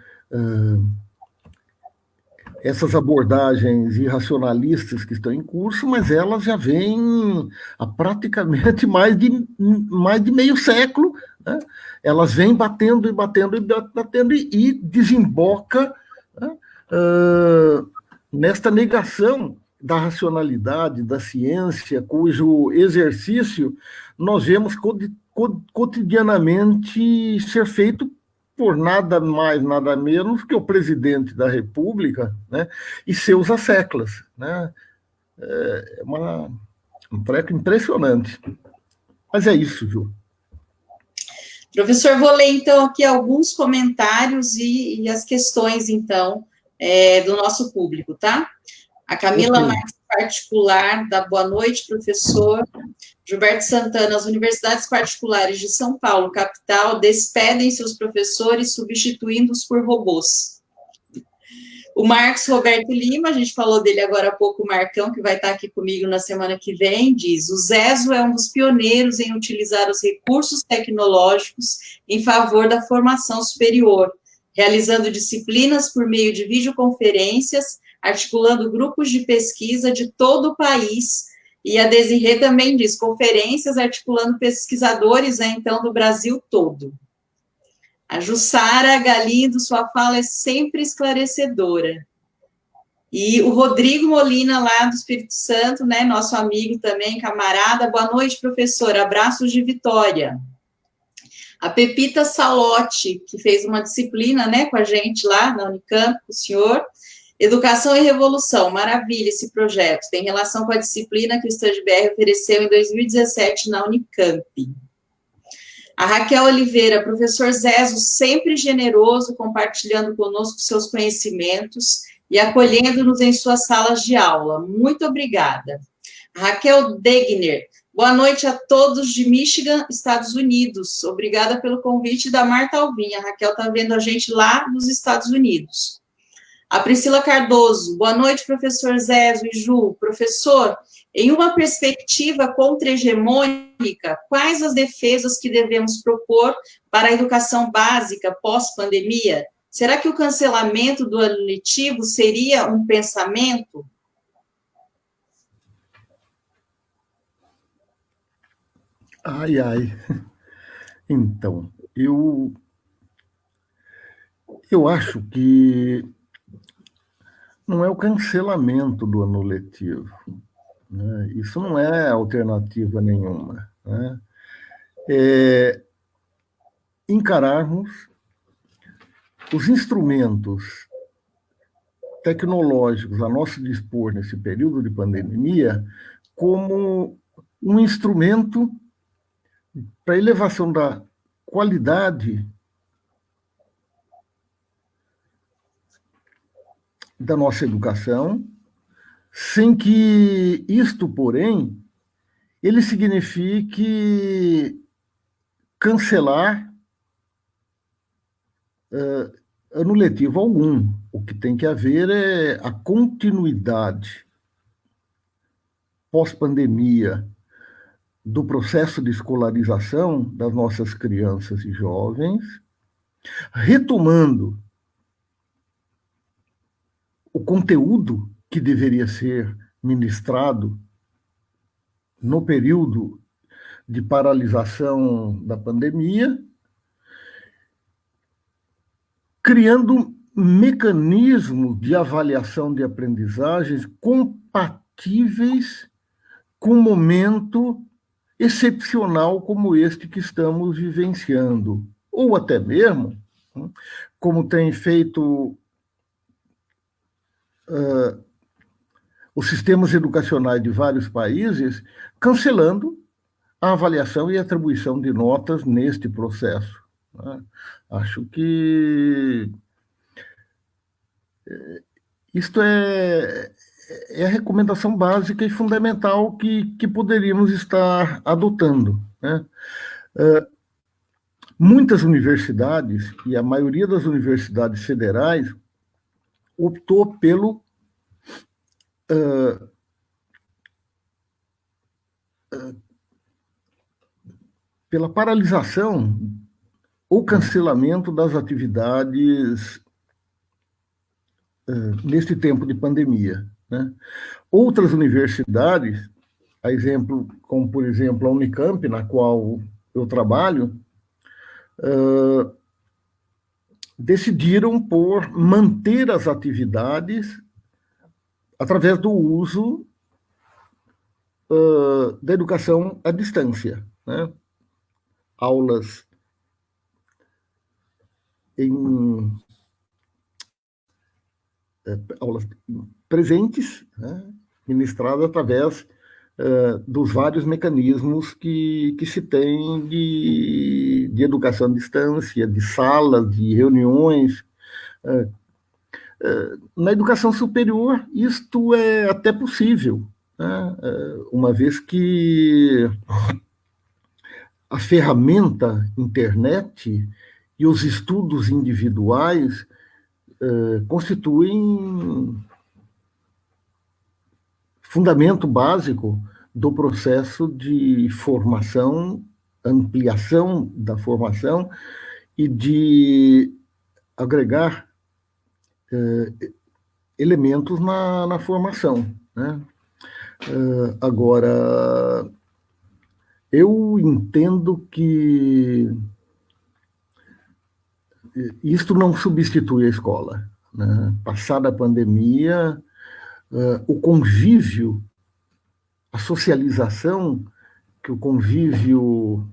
essas abordagens irracionalistas que estão em curso, mas elas já vêm há praticamente mais de meio século, né? Elas vêm batendo e batendo e batendo e desemboca, né, nesta negação da racionalidade, da ciência, cujo exercício nós vemos cotidianamente ser feito por nada mais, nada menos que o presidente da República, né, e seus asseclas, né? É um treco impressionante. Mas é isso, Ju. Professor, vou ler, então, aqui alguns comentários e as questões, então, do nosso público, tá? A Camila Marques Particular, da boa noite, professor. Gilberto Santana, as universidades particulares de São Paulo, capital, despedem seus professores, substituindo-os por robôs. O Marcos Roberto Lima, a gente falou dele agora há pouco, o Marcão, que vai estar aqui comigo na semana que vem, diz: o ZESO é um dos pioneiros em utilizar os recursos tecnológicos em favor da formação superior, realizando disciplinas por meio de videoconferências, articulando grupos de pesquisa de todo o país. E a Desirê também diz: conferências articulando pesquisadores, né, então, do Brasil todo. A Jussara Galindo, sua fala é sempre esclarecedora. E o Rodrigo Molina, lá do Espírito Santo, né, nosso amigo também, camarada, boa noite, professor, abraços de Vitória. A Pepita Salotti, que fez uma disciplina, né, com a gente lá na Unicamp, o senhor. Educação e Revolução, maravilha esse projeto, tem relação com a disciplina que o Stand BR ofereceu em 2017 na Unicamp. A Raquel Oliveira, professor Zezo, sempre generoso, compartilhando conosco seus conhecimentos e acolhendo-nos em suas salas de aula. Muito obrigada. A Raquel Degner, boa noite a todos de Michigan, Estados Unidos. Obrigada pelo convite da Marta Alvim. A Raquel está vendo a gente lá nos Estados Unidos. A Priscila Cardoso, boa noite, professor Zezo e Ju. Professor, em uma perspectiva contra-hegemônica, quais as defesas que devemos propor para a educação básica pós-pandemia? Será que o cancelamento do ano letivo seria um pensamento? Ai, ai. Então, eu acho que não é o cancelamento do ano letivo, né? Isso não é alternativa nenhuma, né? Encararmos os instrumentos tecnológicos a nosso dispor nesse período de pandemia como um instrumento para a elevação da qualidade da nossa educação, sem que isto, porém, ele signifique cancelar ano letivo algum. O que tem que haver é a continuidade pós-pandemia do processo de escolarização das nossas crianças e jovens, retomando o conteúdo que deveria ser ministrado no período de paralisação da pandemia, criando mecanismos de avaliação de aprendizagens compatíveis com um momento excepcional como este que estamos vivenciando. Ou até mesmo, como tem feito os sistemas educacionais de vários países, cancelando a avaliação e atribuição de notas neste processo. Acho que isto é a recomendação básica e fundamental que poderíamos estar adotando, né? Muitas universidades, e a maioria das universidades federais, optou pela paralisação ou cancelamento das atividades neste tempo de pandemia, né? Outras universidades, como por exemplo a Unicamp, na qual eu trabalho, decidiram por manter as atividades através do uso da educação à distância, né? Aulas presentes, né? Ministradas através dos vários mecanismos que se tem de educação à distância, de salas, de reuniões. Na educação superior, isto é até possível, né? Uma vez que a ferramenta internet e os estudos individuais constituem fundamento básico do processo de formação, ampliação da formação e de agregar elementos na formação, né? Agora, eu entendo que isto não substitui a escola, né? Passada a pandemia, o convívio, a socialização, que o convívio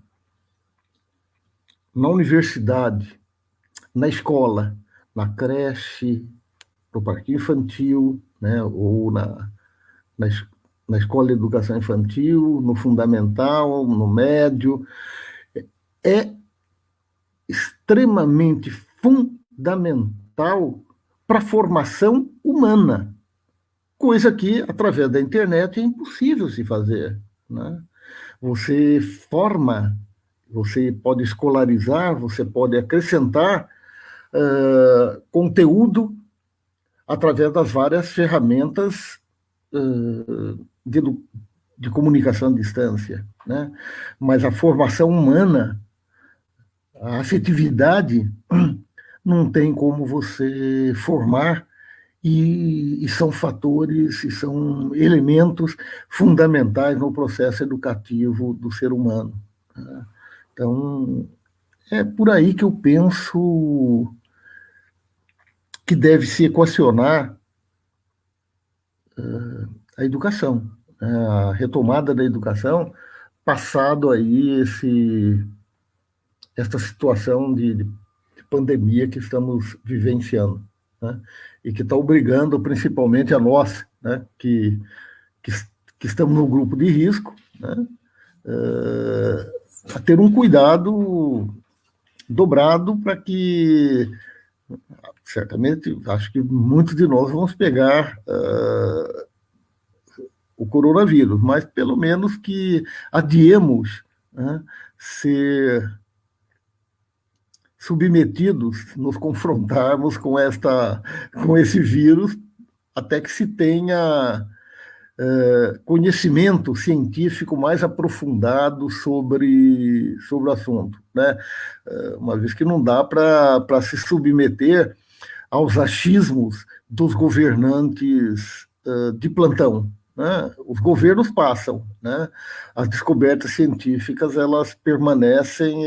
na universidade, na escola, na creche, no parquinho infantil, né? Ou na escola de educação infantil, no fundamental, no médio, é extremamente fundamental para a formação humana, coisa que, através da internet, é impossível se fazer, né? Você forma, você pode escolarizar, você pode acrescentar conteúdo através das várias ferramentas de comunicação à distância, né? Mas a formação humana, a afetividade, não tem como você formar, e são fatores, e são elementos fundamentais no processo educativo do ser humano, né? Então, é por aí que eu penso que deve se equacionar a educação, a retomada da educação, passado aí esta situação de pandemia que estamos vivenciando, né? E que está obrigando principalmente a nós, né, que estamos no grupo de risco, né, a ter um cuidado dobrado para que, certamente, acho que muitos de nós vamos pegar o coronavírus, mas pelo menos que adiemos, né, ser submetidos, nos confrontarmos com esse vírus, até que se tenha conhecimento científico mais aprofundado sobre o assunto, né? Uma vez que não dá para se submeter aos achismos dos governantes de plantão, né? Os governos passam, né? As descobertas científicas elas permanecem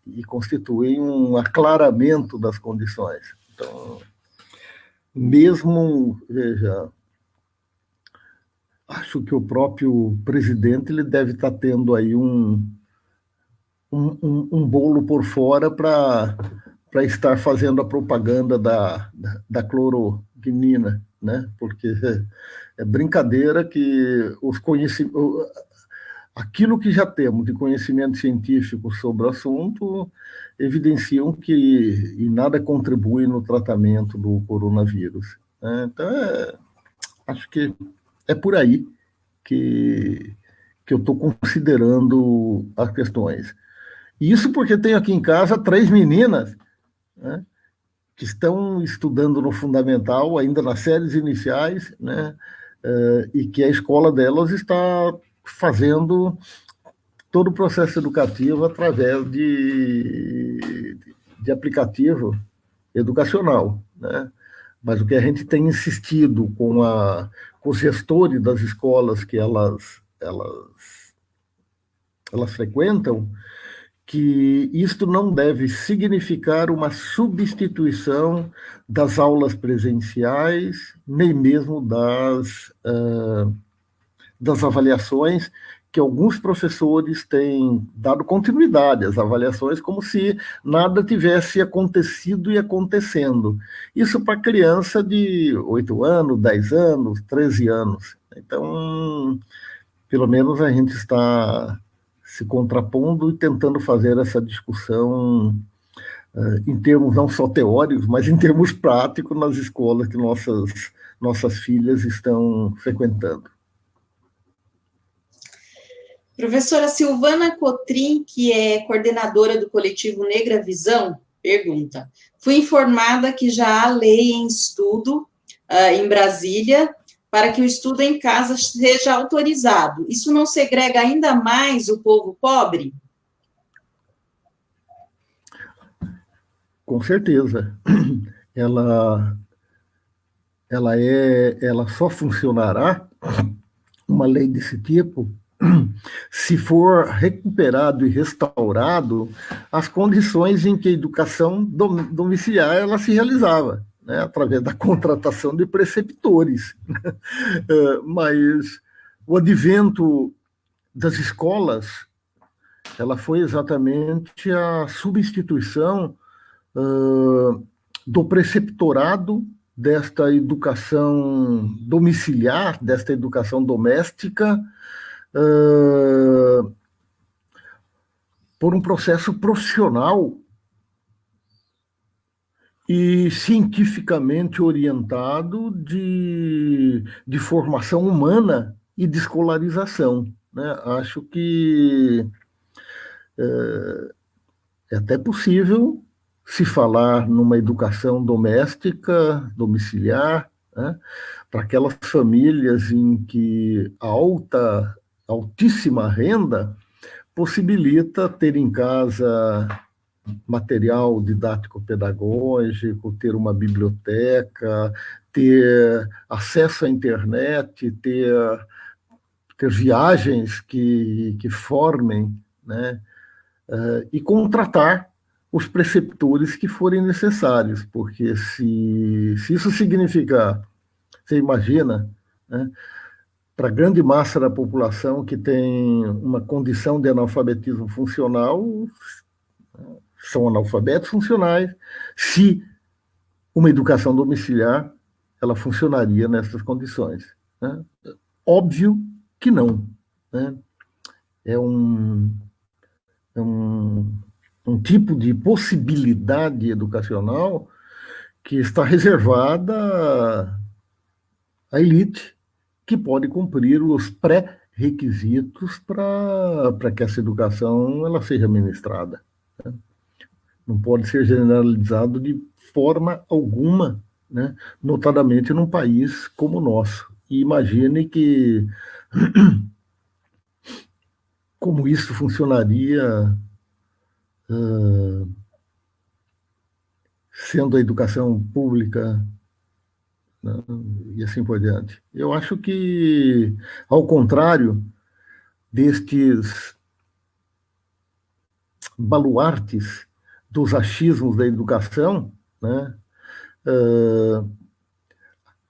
e constituem um aclaramento das condições. Então, mesmo, veja, acho que o próprio presidente ele deve estar tendo aí um bolo por fora para estar fazendo a propaganda da cloroquinina, né? Porque é brincadeira que aquilo que já temos de conhecimento científico sobre o assunto evidenciam que e nada contribui no tratamento do coronavírus, né? Então, acho que é por aí que eu estou considerando as questões. Isso porque tenho aqui em casa 3 meninas, né, que estão estudando no fundamental, ainda nas séries iniciais, né, e que a escola delas está fazendo todo o processo educativo através de aplicativo educacional, né? Mas o que a gente tem insistido com os gestores das escolas que elas frequentam, que isto não deve significar uma substituição das aulas presenciais, nem mesmo das avaliações, que alguns professores têm dado continuidade às avaliações, como se nada tivesse acontecido e acontecendo. Isso para criança de 8 anos, 10 anos, 13 anos. Então, pelo menos a gente está se contrapondo e tentando fazer essa discussão em termos não só teóricos, mas em termos práticos nas escolas que nossas filhas estão frequentando. Professora Silvana Cotrim, que é coordenadora do coletivo Negra Visão, pergunta: fui informada que já há lei em estudo em Brasília para que o estudo em casa seja autorizado. Isso não segrega ainda mais o povo pobre? Com certeza. Ela só funcionará, uma lei desse tipo, se for recuperado e restaurado as condições em que a educação domiciliar ela se realizava, né, através da contratação de preceptores. Mas o advento das escolas, ela foi exatamente a substituição do preceptorado, desta educação domiciliar, desta educação doméstica, por um processo profissional e cientificamente orientado de formação humana e de escolarização, né? Acho que é até possível se falar numa educação doméstica, domiciliar, né, para aquelas famílias em que a altíssima renda possibilita ter em casa material didático-pedagógico, ter uma biblioteca, ter acesso à internet, ter viagens que formem, né, e contratar os preceptores que forem necessários, porque se isso significar, você imagina, né, para a grande massa da população que tem uma condição de analfabetismo funcional, são analfabetos funcionais, se uma educação domiciliar, ela funcionaria nessas condições, né? Óbvio que não, né? É um tipo de possibilidade educacional que está reservada à elite, que pode cumprir os pré-requisitos para que essa educação ela seja ministrada. Né? Não pode ser generalizado de forma alguma, né? Notadamente num país como o nosso. E imagine que como isso funcionaria sendo a educação pública, né, e assim por diante. Eu acho que, ao contrário destes baluartes dos achismos da educação, né,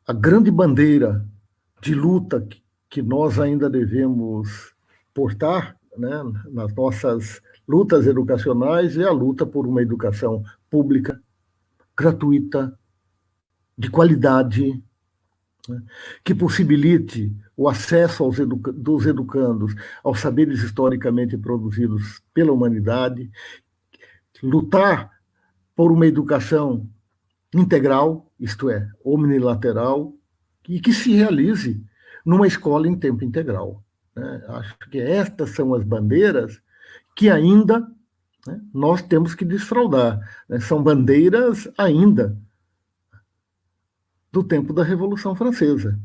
a grande bandeira de luta que nós ainda devemos portar, né, nas nossas lutas educacionais é a luta por uma educação pública, gratuita, de qualidade, né, que possibilite o acesso dos educandos aos saberes historicamente produzidos pela humanidade, lutar por uma educação integral, isto é, omnilateral, e que se realize numa escola em tempo integral. Né? Acho que estas são as bandeiras que ainda, né, nós temos que desfraldar. Né? São bandeiras ainda do tempo da Revolução Francesa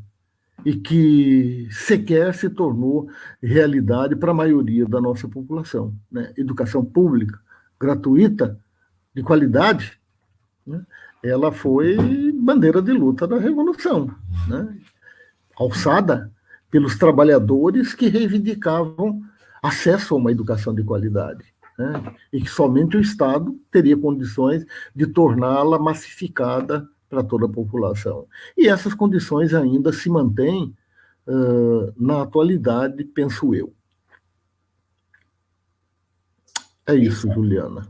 e que sequer se tornou realidade para a maioria da nossa população. Né? Educação pública, gratuita, de qualidade, né? Ela foi bandeira de luta da Revolução, né? Alçada pelos trabalhadores que reivindicavam acesso a uma educação de qualidade, né? E que somente o Estado teria condições de torná-la massificada para toda a população. E essas condições ainda se mantêm na atualidade, penso eu. É isso, Juliana.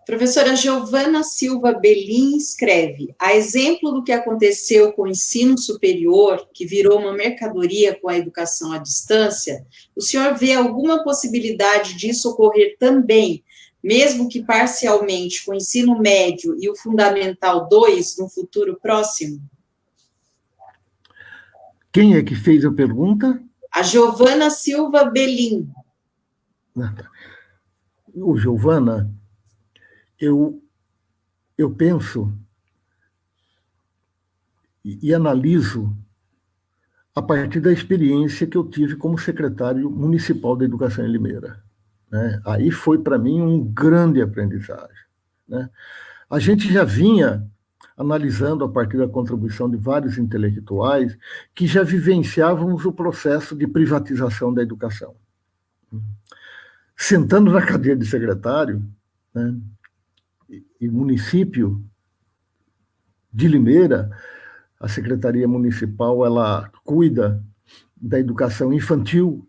Professora Giovana Silva Belin escreve: a exemplo do que aconteceu com o ensino superior, que virou uma mercadoria com a educação à distância, o senhor vê alguma possibilidade disso ocorrer também, mesmo que parcialmente, com o ensino médio e o Fundamental 2 no futuro próximo? Quem é que fez a pergunta? A Giovana Silva Belin. O Giovana, eu penso e analiso a partir da experiência que eu tive como secretário municipal da Educação em Limeira. Né? Aí foi, para mim, um grande aprendizagem. Né? A gente já vinha analisando, a partir da contribuição de vários intelectuais, que já vivenciávamos o processo de privatização da educação. Sentando na cadeira de secretário, né, e município de Limeira, a Secretaria Municipal ela cuida da educação infantil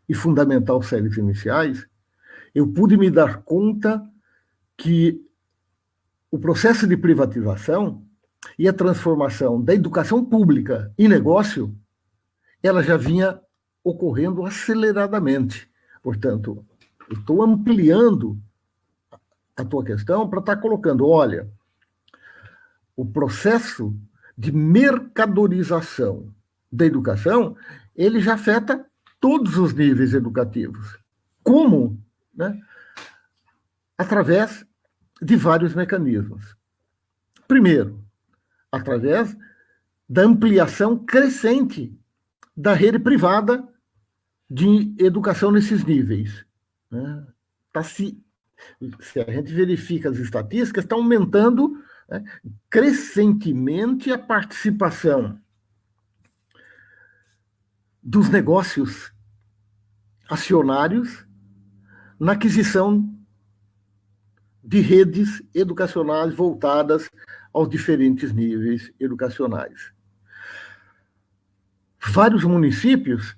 e fundamental séries iniciais, eu pude me dar conta que o processo de privatização e a transformação da educação pública em negócio, ela já vinha ocorrendo aceleradamente. Portanto, eu estou ampliando a tua questão para estar colocando, olha, o processo de mercadorização da educação, ele já afeta todos os níveis educativos. Como? Né? Através de vários mecanismos. Primeiro, através da ampliação crescente da rede privada de educação nesses níveis. Né? Se a gente verifica as estatísticas, está aumentando, né, crescentemente a participação dos negócios acionários na aquisição de redes educacionais voltadas aos diferentes níveis educacionais. Vários municípios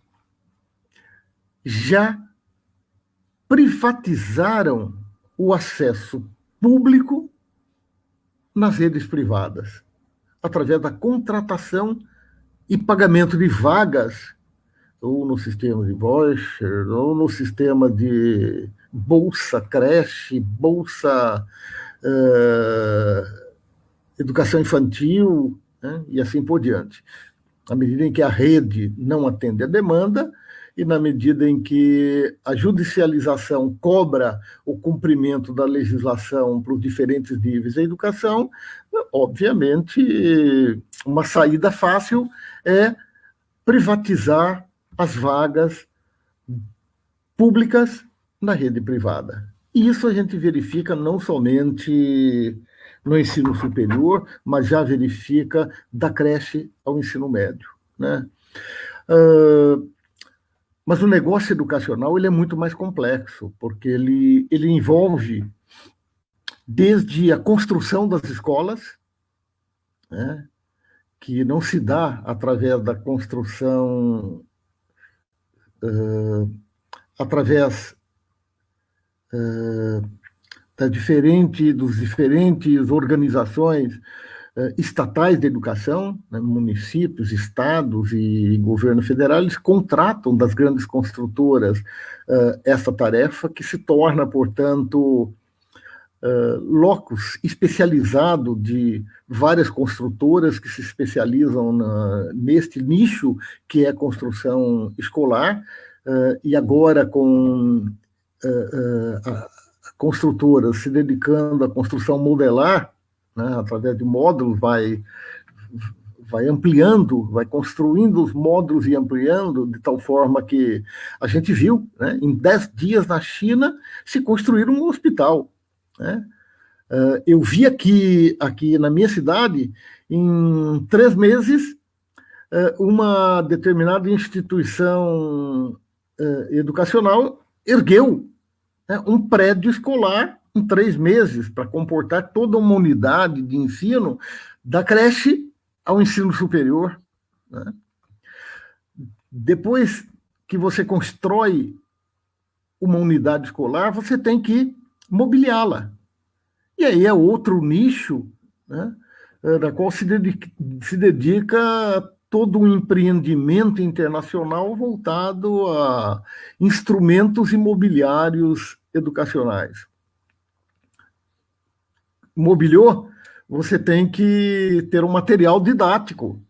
já privatizaram o acesso público nas redes privadas, através da contratação e pagamento de vagas, ou no sistema de voucher, ou no sistema de bolsa creche, bolsa educação infantil, né, e assim por diante. na medida em que a rede não atende a demanda e na medida em que a judicialização cobra o cumprimento da legislação para os diferentes níveis da educação, obviamente, uma saída fácil é privatizar as vagas públicas na rede privada. E isso a gente verifica não somente no ensino superior, mas já verifica da creche ao ensino médio, né? Mas o negócio educacional ele é muito mais complexo, porque ele envolve desde a construção das escolas, né, que não se dá através da construção, através dos diferentes organizações estatais de educação, né, municípios, estados e governo federal, eles contratam das grandes construtoras essa tarefa, que se torna, portanto, locus especializado de várias construtoras que se especializam neste nicho que é a construção escolar, e agora com construtoras se dedicando à construção modular, né, através de módulos, vai ampliando, vai construindo os módulos e ampliando, de tal forma que a gente viu, né, em 10 dias na China se construir um hospital, né? Eu vi aqui na minha cidade, em 3 meses, uma determinada instituição educacional ergueu, né, um prédio escolar em 3 meses para comportar toda uma unidade de ensino, da creche ao ensino superior, né? Depois que você constrói uma unidade escolar, você tem que mobiliá-la. E aí é outro nicho, né, da qual se dedica todo um empreendimento internacional voltado a instrumentos imobiliários educacionais. Mobiliou, você tem que ter um material didático,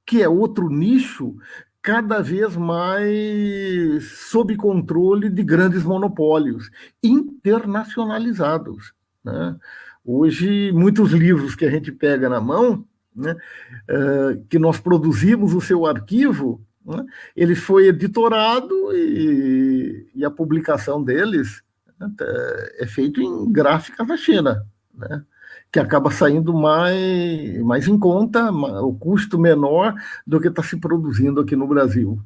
que é outro nicho cada vez mais sob controle de grandes monopólios internacionalizados, né? Hoje, muitos livros que a gente pega na mão, né, que nós produzimos o seu arquivo, né, ele foi editorado e a publicação deles, né, é feita em gráficas da China, né, que acaba saindo mais em conta, o custo menor do que está se produzindo aqui no Brasil.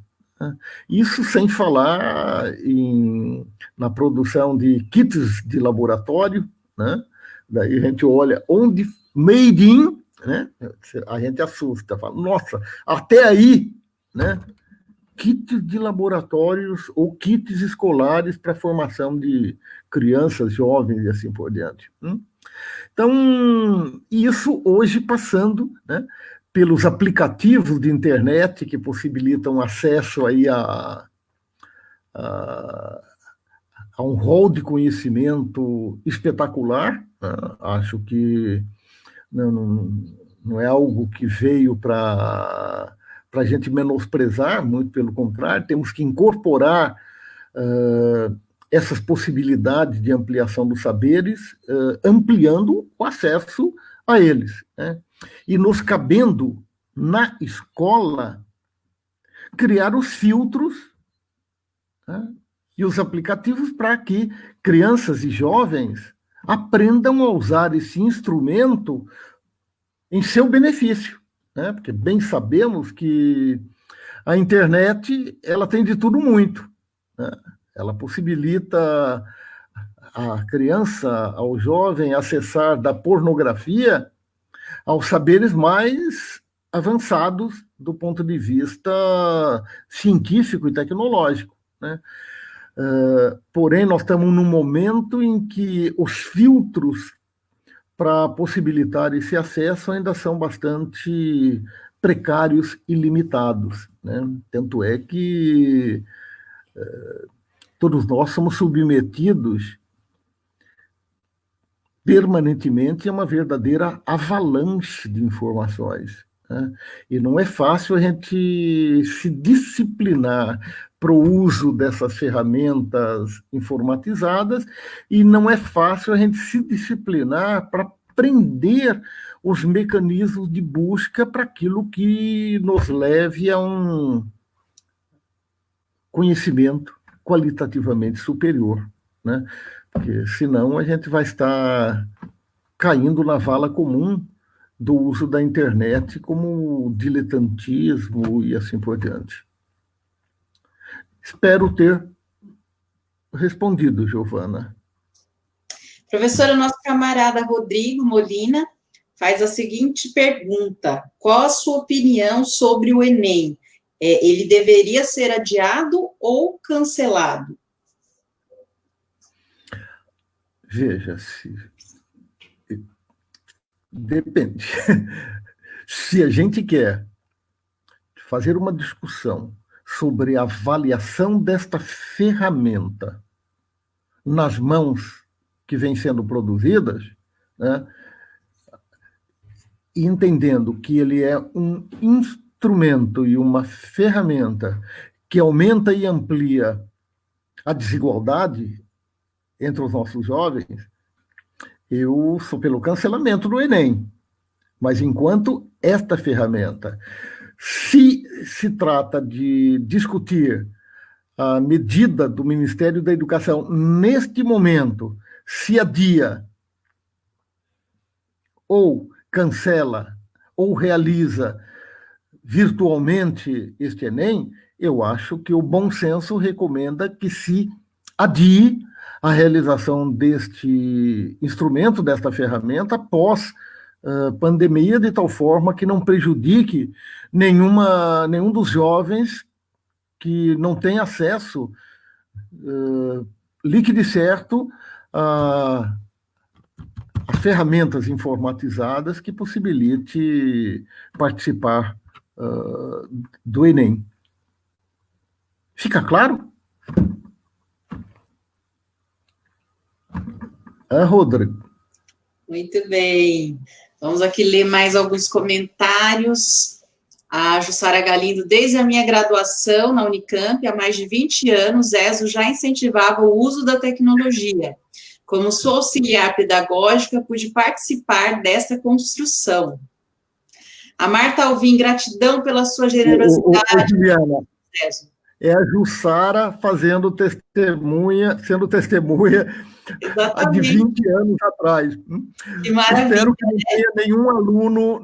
Isso sem falar na produção de kits de laboratório, né? Daí a gente olha onde made in, né? A gente assusta, fala, nossa, até aí, né? Kits de laboratórios ou kits escolares para formação de crianças, jovens e assim por diante. Então, isso hoje passando, né, pelos aplicativos de internet que possibilitam acesso aí a um rol de conhecimento espetacular, né? Acho que não é algo que veio para a gente menosprezar, muito pelo contrário, temos que incorporar essas possibilidades de ampliação dos saberes, ampliando o acesso a eles, né? E nos cabendo, na escola, criar os filtros, né, e os aplicativos para que crianças e jovens aprendam a usar esse instrumento em seu benefício, né? Porque bem sabemos que a internet ela tem de tudo muito, né? Ela possibilita a criança, ao jovem, acessar da pornografia aos saberes mais avançados do ponto de vista científico e tecnológico, né? Porém, nós estamos num momento em que os filtros para possibilitar esse acesso ainda são bastante precários e limitados, né? Tanto é que todos nós somos submetidos permanentemente a uma verdadeira avalanche de informações, né? E não é fácil a gente se disciplinar para o uso dessas ferramentas informatizadas, e não é fácil a gente se disciplinar para aprender os mecanismos de busca para aquilo que nos leve a um conhecimento qualitativamente superior, né? Porque senão a gente vai estar caindo na vala comum do uso da internet como diletantismo e assim por diante. Espero ter respondido, Giovana. Professora, nosso camarada Rodrigo Molina faz a seguinte pergunta: qual a sua opinião sobre o Enem? Ele deveria ser adiado ou cancelado? Veja-se, depende. Se a gente quer fazer uma discussão sobre a avaliação desta ferramenta nas mãos que vêm sendo produzidas, né, e entendendo que ele é um instrumento e uma ferramenta que aumenta e amplia a desigualdade entre os nossos jovens, eu sou pelo cancelamento do Enem. Mas enquanto esta ferramenta, se trata de discutir a medida do Ministério da Educação neste momento, se adia ou cancela ou realiza virtualmente este Enem, eu acho que o bom senso recomenda que se adie a realização deste instrumento, desta ferramenta, após pandemia, de tal forma que não prejudique nenhum dos jovens que não tem acesso líquido e certo a ferramentas informatizadas que possibilite participar do Enem. Fica claro? Rodrigo. Muito bem. Vamos aqui ler mais alguns comentários. A Jussara Galindo: desde a minha graduação na Unicamp, há mais de 20 anos, ESO já incentivava o uso da tecnologia. Como sou auxiliar pedagógica, pude participar dessa construção. A Marta Alvim: gratidão pela sua generosidade. Juliana, é a Jussara sendo testemunha exatamente, de 20 anos atrás. Que maravilha. Espero que não tenha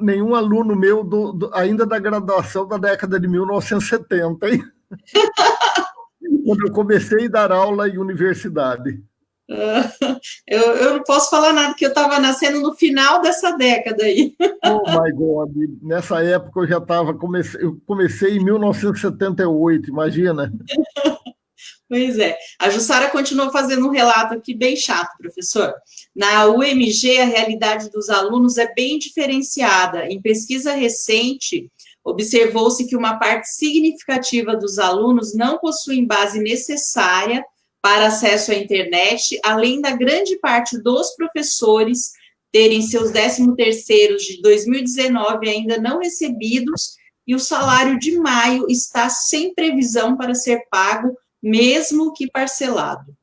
nenhum aluno meu ainda da graduação da década de 1970, hein? Quando eu comecei a dar aula em universidade. Eu não posso falar nada, porque eu estava nascendo no final dessa década aí. Oh, my God! Nessa época eu já estava... Eu comecei em 1978, imagina. Pois é. A Jussara continuou fazendo um relato aqui bem chato, professor. Na UMG, a realidade dos alunos é bem diferenciada. Em pesquisa recente, observou-se que uma parte significativa dos alunos não possuem base necessária para acesso à internet, além da grande parte dos professores terem seus 13º de 2019 ainda não recebidos, e o salário de maio está sem previsão para ser pago, mesmo que parcelado.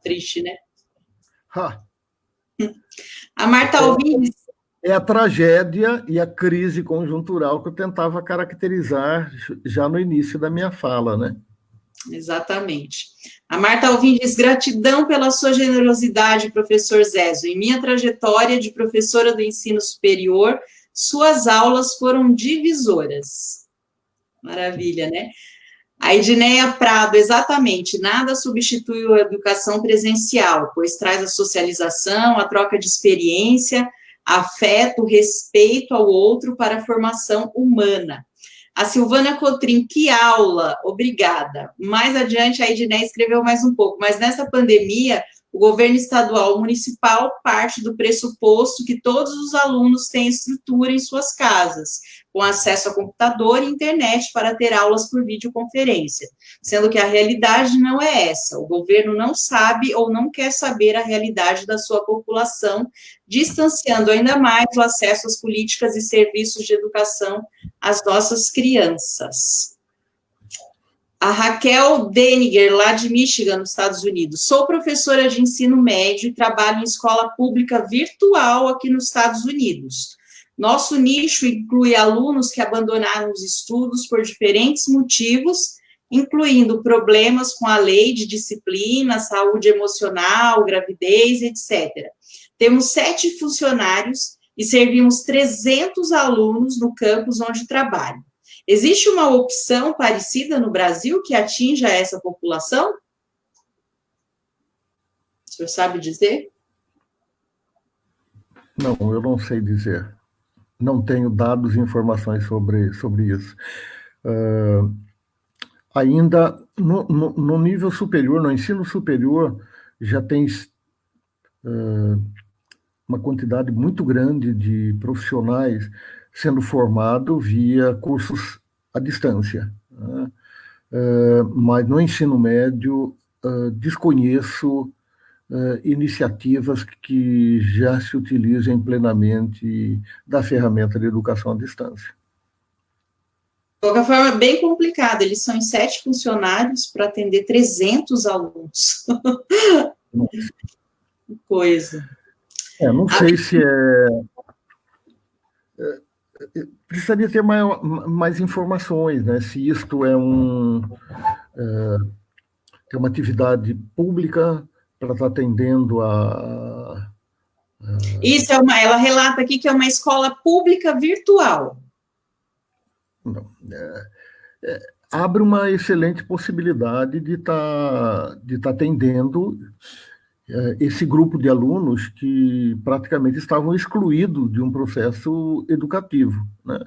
Triste, né? A Marta Alvim... É a tragédia e a crise conjuntural que eu tentava caracterizar já no início da minha fala, né? Exatamente. A Marta Alvim diz: gratidão pela sua generosidade, professor Zezo. Em minha trajetória de professora do ensino superior, suas aulas foram divisoras. Maravilha, né? A Edneia Prado: exatamente, nada substitui a educação presencial, pois traz a socialização, a troca de experiência, afeto, respeito ao outro para a formação humana. A Silvana Cotrim: que aula, obrigada. Mais adiante, a Edneia escreveu mais um pouco, mas nessa pandemia, o governo estadual ou municipal parte do pressuposto que todos os alunos têm estrutura em suas casas, com acesso a computador e internet para ter aulas por videoconferência, sendo que a realidade não é essa. O governo não sabe ou não quer saber a realidade da sua população, distanciando ainda mais o acesso às políticas e serviços de educação às nossas crianças. A Raquel Deniger, lá de Michigan, nos Estados Unidos. Sou professora de ensino médio e trabalho em escola pública virtual aqui nos Estados Unidos. Nosso nicho inclui alunos que abandonaram os estudos por diferentes motivos, incluindo problemas com a lei de disciplina, saúde emocional, gravidez, etc. Temos 7 funcionários e servimos 300 alunos no campus onde trabalho. Existe uma opção parecida no Brasil que atinja essa população? O senhor sabe dizer? Não, eu não sei dizer. Não tenho dados e informações sobre isso. Ainda no nível superior, no ensino superior, já tem uma quantidade muito grande de profissionais sendo formados via cursos à distância, né? Mas no ensino médio, desconheço iniciativas que já se utilizem plenamente da ferramenta de educação à distância. De qualquer forma, é bem complicado. Eles são em 7 funcionários para atender 300 alunos. Que coisa. Não sei se precisaria ter mais informações, né? Se isto é uma atividade pública para estar atendendo Isso ela relata aqui que é uma escola pública virtual. Não, abre uma excelente possibilidade de estar atendendo esse grupo de alunos que praticamente estavam excluídos de um processo educativo, né?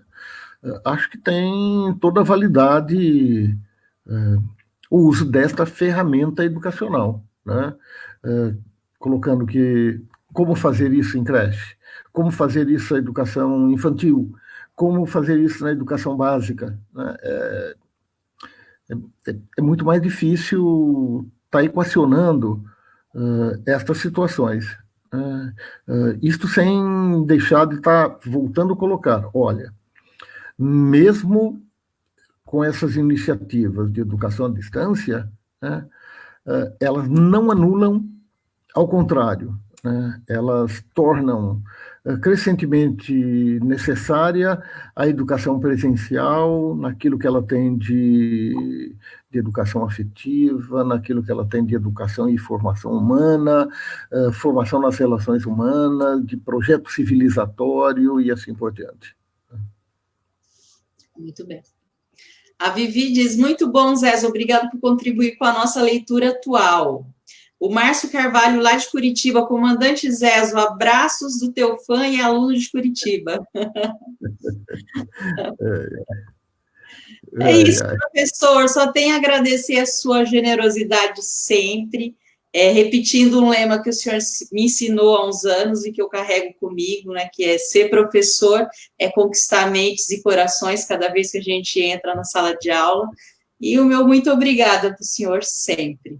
Acho que tem toda a validade o uso desta ferramenta educacional, né? Colocando como fazer isso em creche, como fazer isso na educação infantil, como fazer isso na educação básica, né? É muito mais difícil estar equacionando estas situações. Isto sem deixar de estar voltando a colocar, olha, mesmo com essas iniciativas de educação à distância, né, elas não anulam, ao contrário, né, elas tornam crescentemente necessária a educação presencial, naquilo que ela tem de educação afetiva, naquilo que ela tem de educação e formação humana, formação nas relações humanas, de projeto civilizatório e assim por diante. Muito bem. A Vivi diz, muito bom, Zé, obrigado por contribuir com a nossa leitura atual. O Márcio Carvalho, lá de Curitiba, comandante Zezo, abraços do teu fã e aluno de Curitiba. É isso, professor, só tenho a agradecer a sua generosidade sempre, repetindo um lema que o senhor me ensinou há uns anos e que eu carrego comigo, né, que é ser professor é conquistar mentes e corações cada vez que a gente entra na sala de aula. E o meu muito obrigada para o senhor sempre.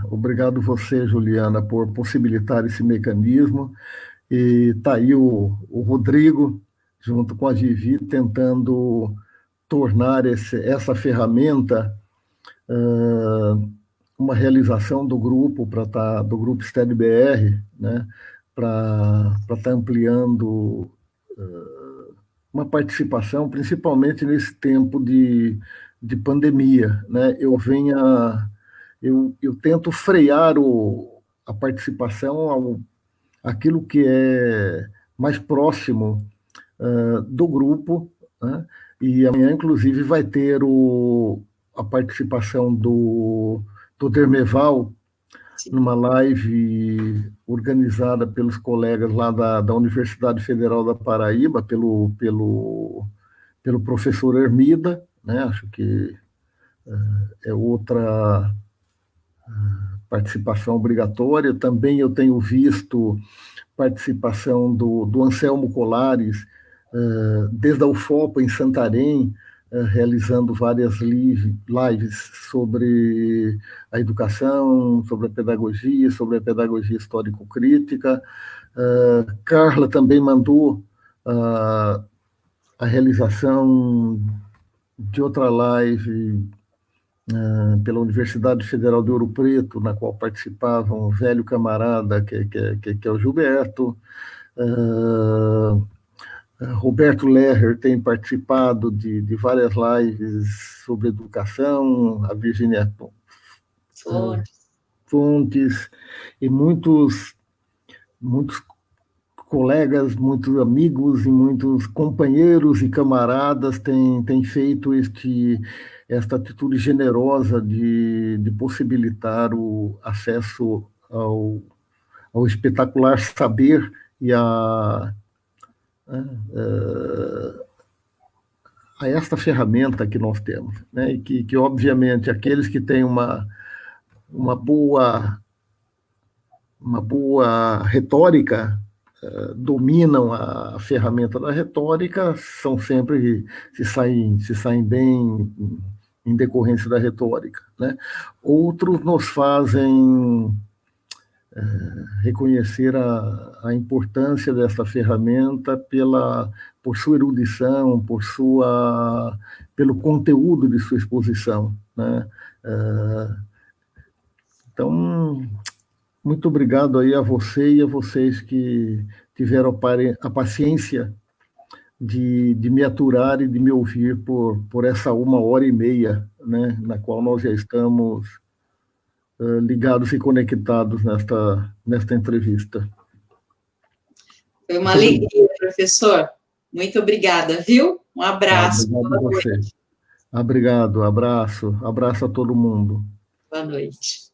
Obrigado você, Juliana, por possibilitar esse mecanismo. E está aí o Rodrigo, junto com a Vivi, tentando tornar essa ferramenta uma realização do grupo, do grupo STED-BR, né, para estar ampliando uma participação, principalmente nesse tempo de pandemia, né? Eu tento frear a participação aquilo que é mais próximo do grupo, né? E amanhã, inclusive, vai ter a participação do Dermeval numa live organizada pelos colegas lá da Universidade Federal da Paraíba, pelo professor Hermida, né? Acho que é outra participação obrigatória. Também eu tenho visto participação do Anselmo Colares, desde a UFOPA em Santarém, realizando várias lives sobre a educação, sobre a pedagogia histórico-crítica. Carla também mandou a realização de outra live pela Universidade Federal de Ouro Preto, na qual participava um velho camarada, que é o Gilberto. Roberto Leher tem participado de várias lives sobre educação, a Virginia Fontes, e muitos colegas, muitos amigos e muitos companheiros e camaradas têm feito esta atitude generosa de possibilitar o acesso ao espetacular saber e a esta ferramenta que nós temos, né? E que obviamente, aqueles que têm uma boa retórica, dominam a ferramenta da retórica, são sempre se saem bem em decorrência da retórica, né? Outros nos fazem reconhecer a importância dessa ferramenta por sua erudição, pelo conteúdo de sua exposição, né? Então, muito obrigado aí a você e a vocês que tiveram a paciência de me aturar e de me ouvir por essa 1h30, né, na qual nós já estamos ligados e conectados nesta entrevista. Foi uma alegria, professor. Muito obrigada, viu? Um abraço. Obrigado a você. Obrigado, abraço a todo mundo. Boa noite.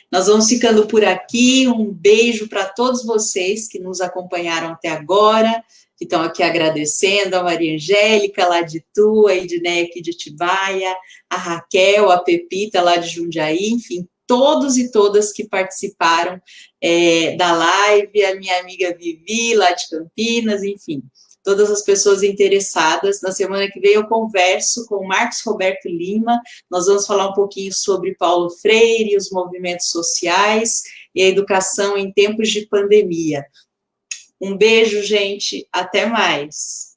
Nós vamos ficando por aqui. Um beijo para todos vocês que nos acompanharam até agora, que estão aqui agradecendo, a Maria Angélica, lá de Itu, a Edneia aqui de Atibaia, a Raquel, a Pepita, lá de Jundiaí, enfim, todos e todas que participaram da live, a minha amiga Vivi, lá de Campinas, enfim, todas as pessoas interessadas. Na semana que vem eu converso com o Marcos Roberto Lima, nós vamos falar um pouquinho sobre Paulo Freire, os movimentos sociais e a educação em tempos de pandemia. Um beijo, gente, até mais.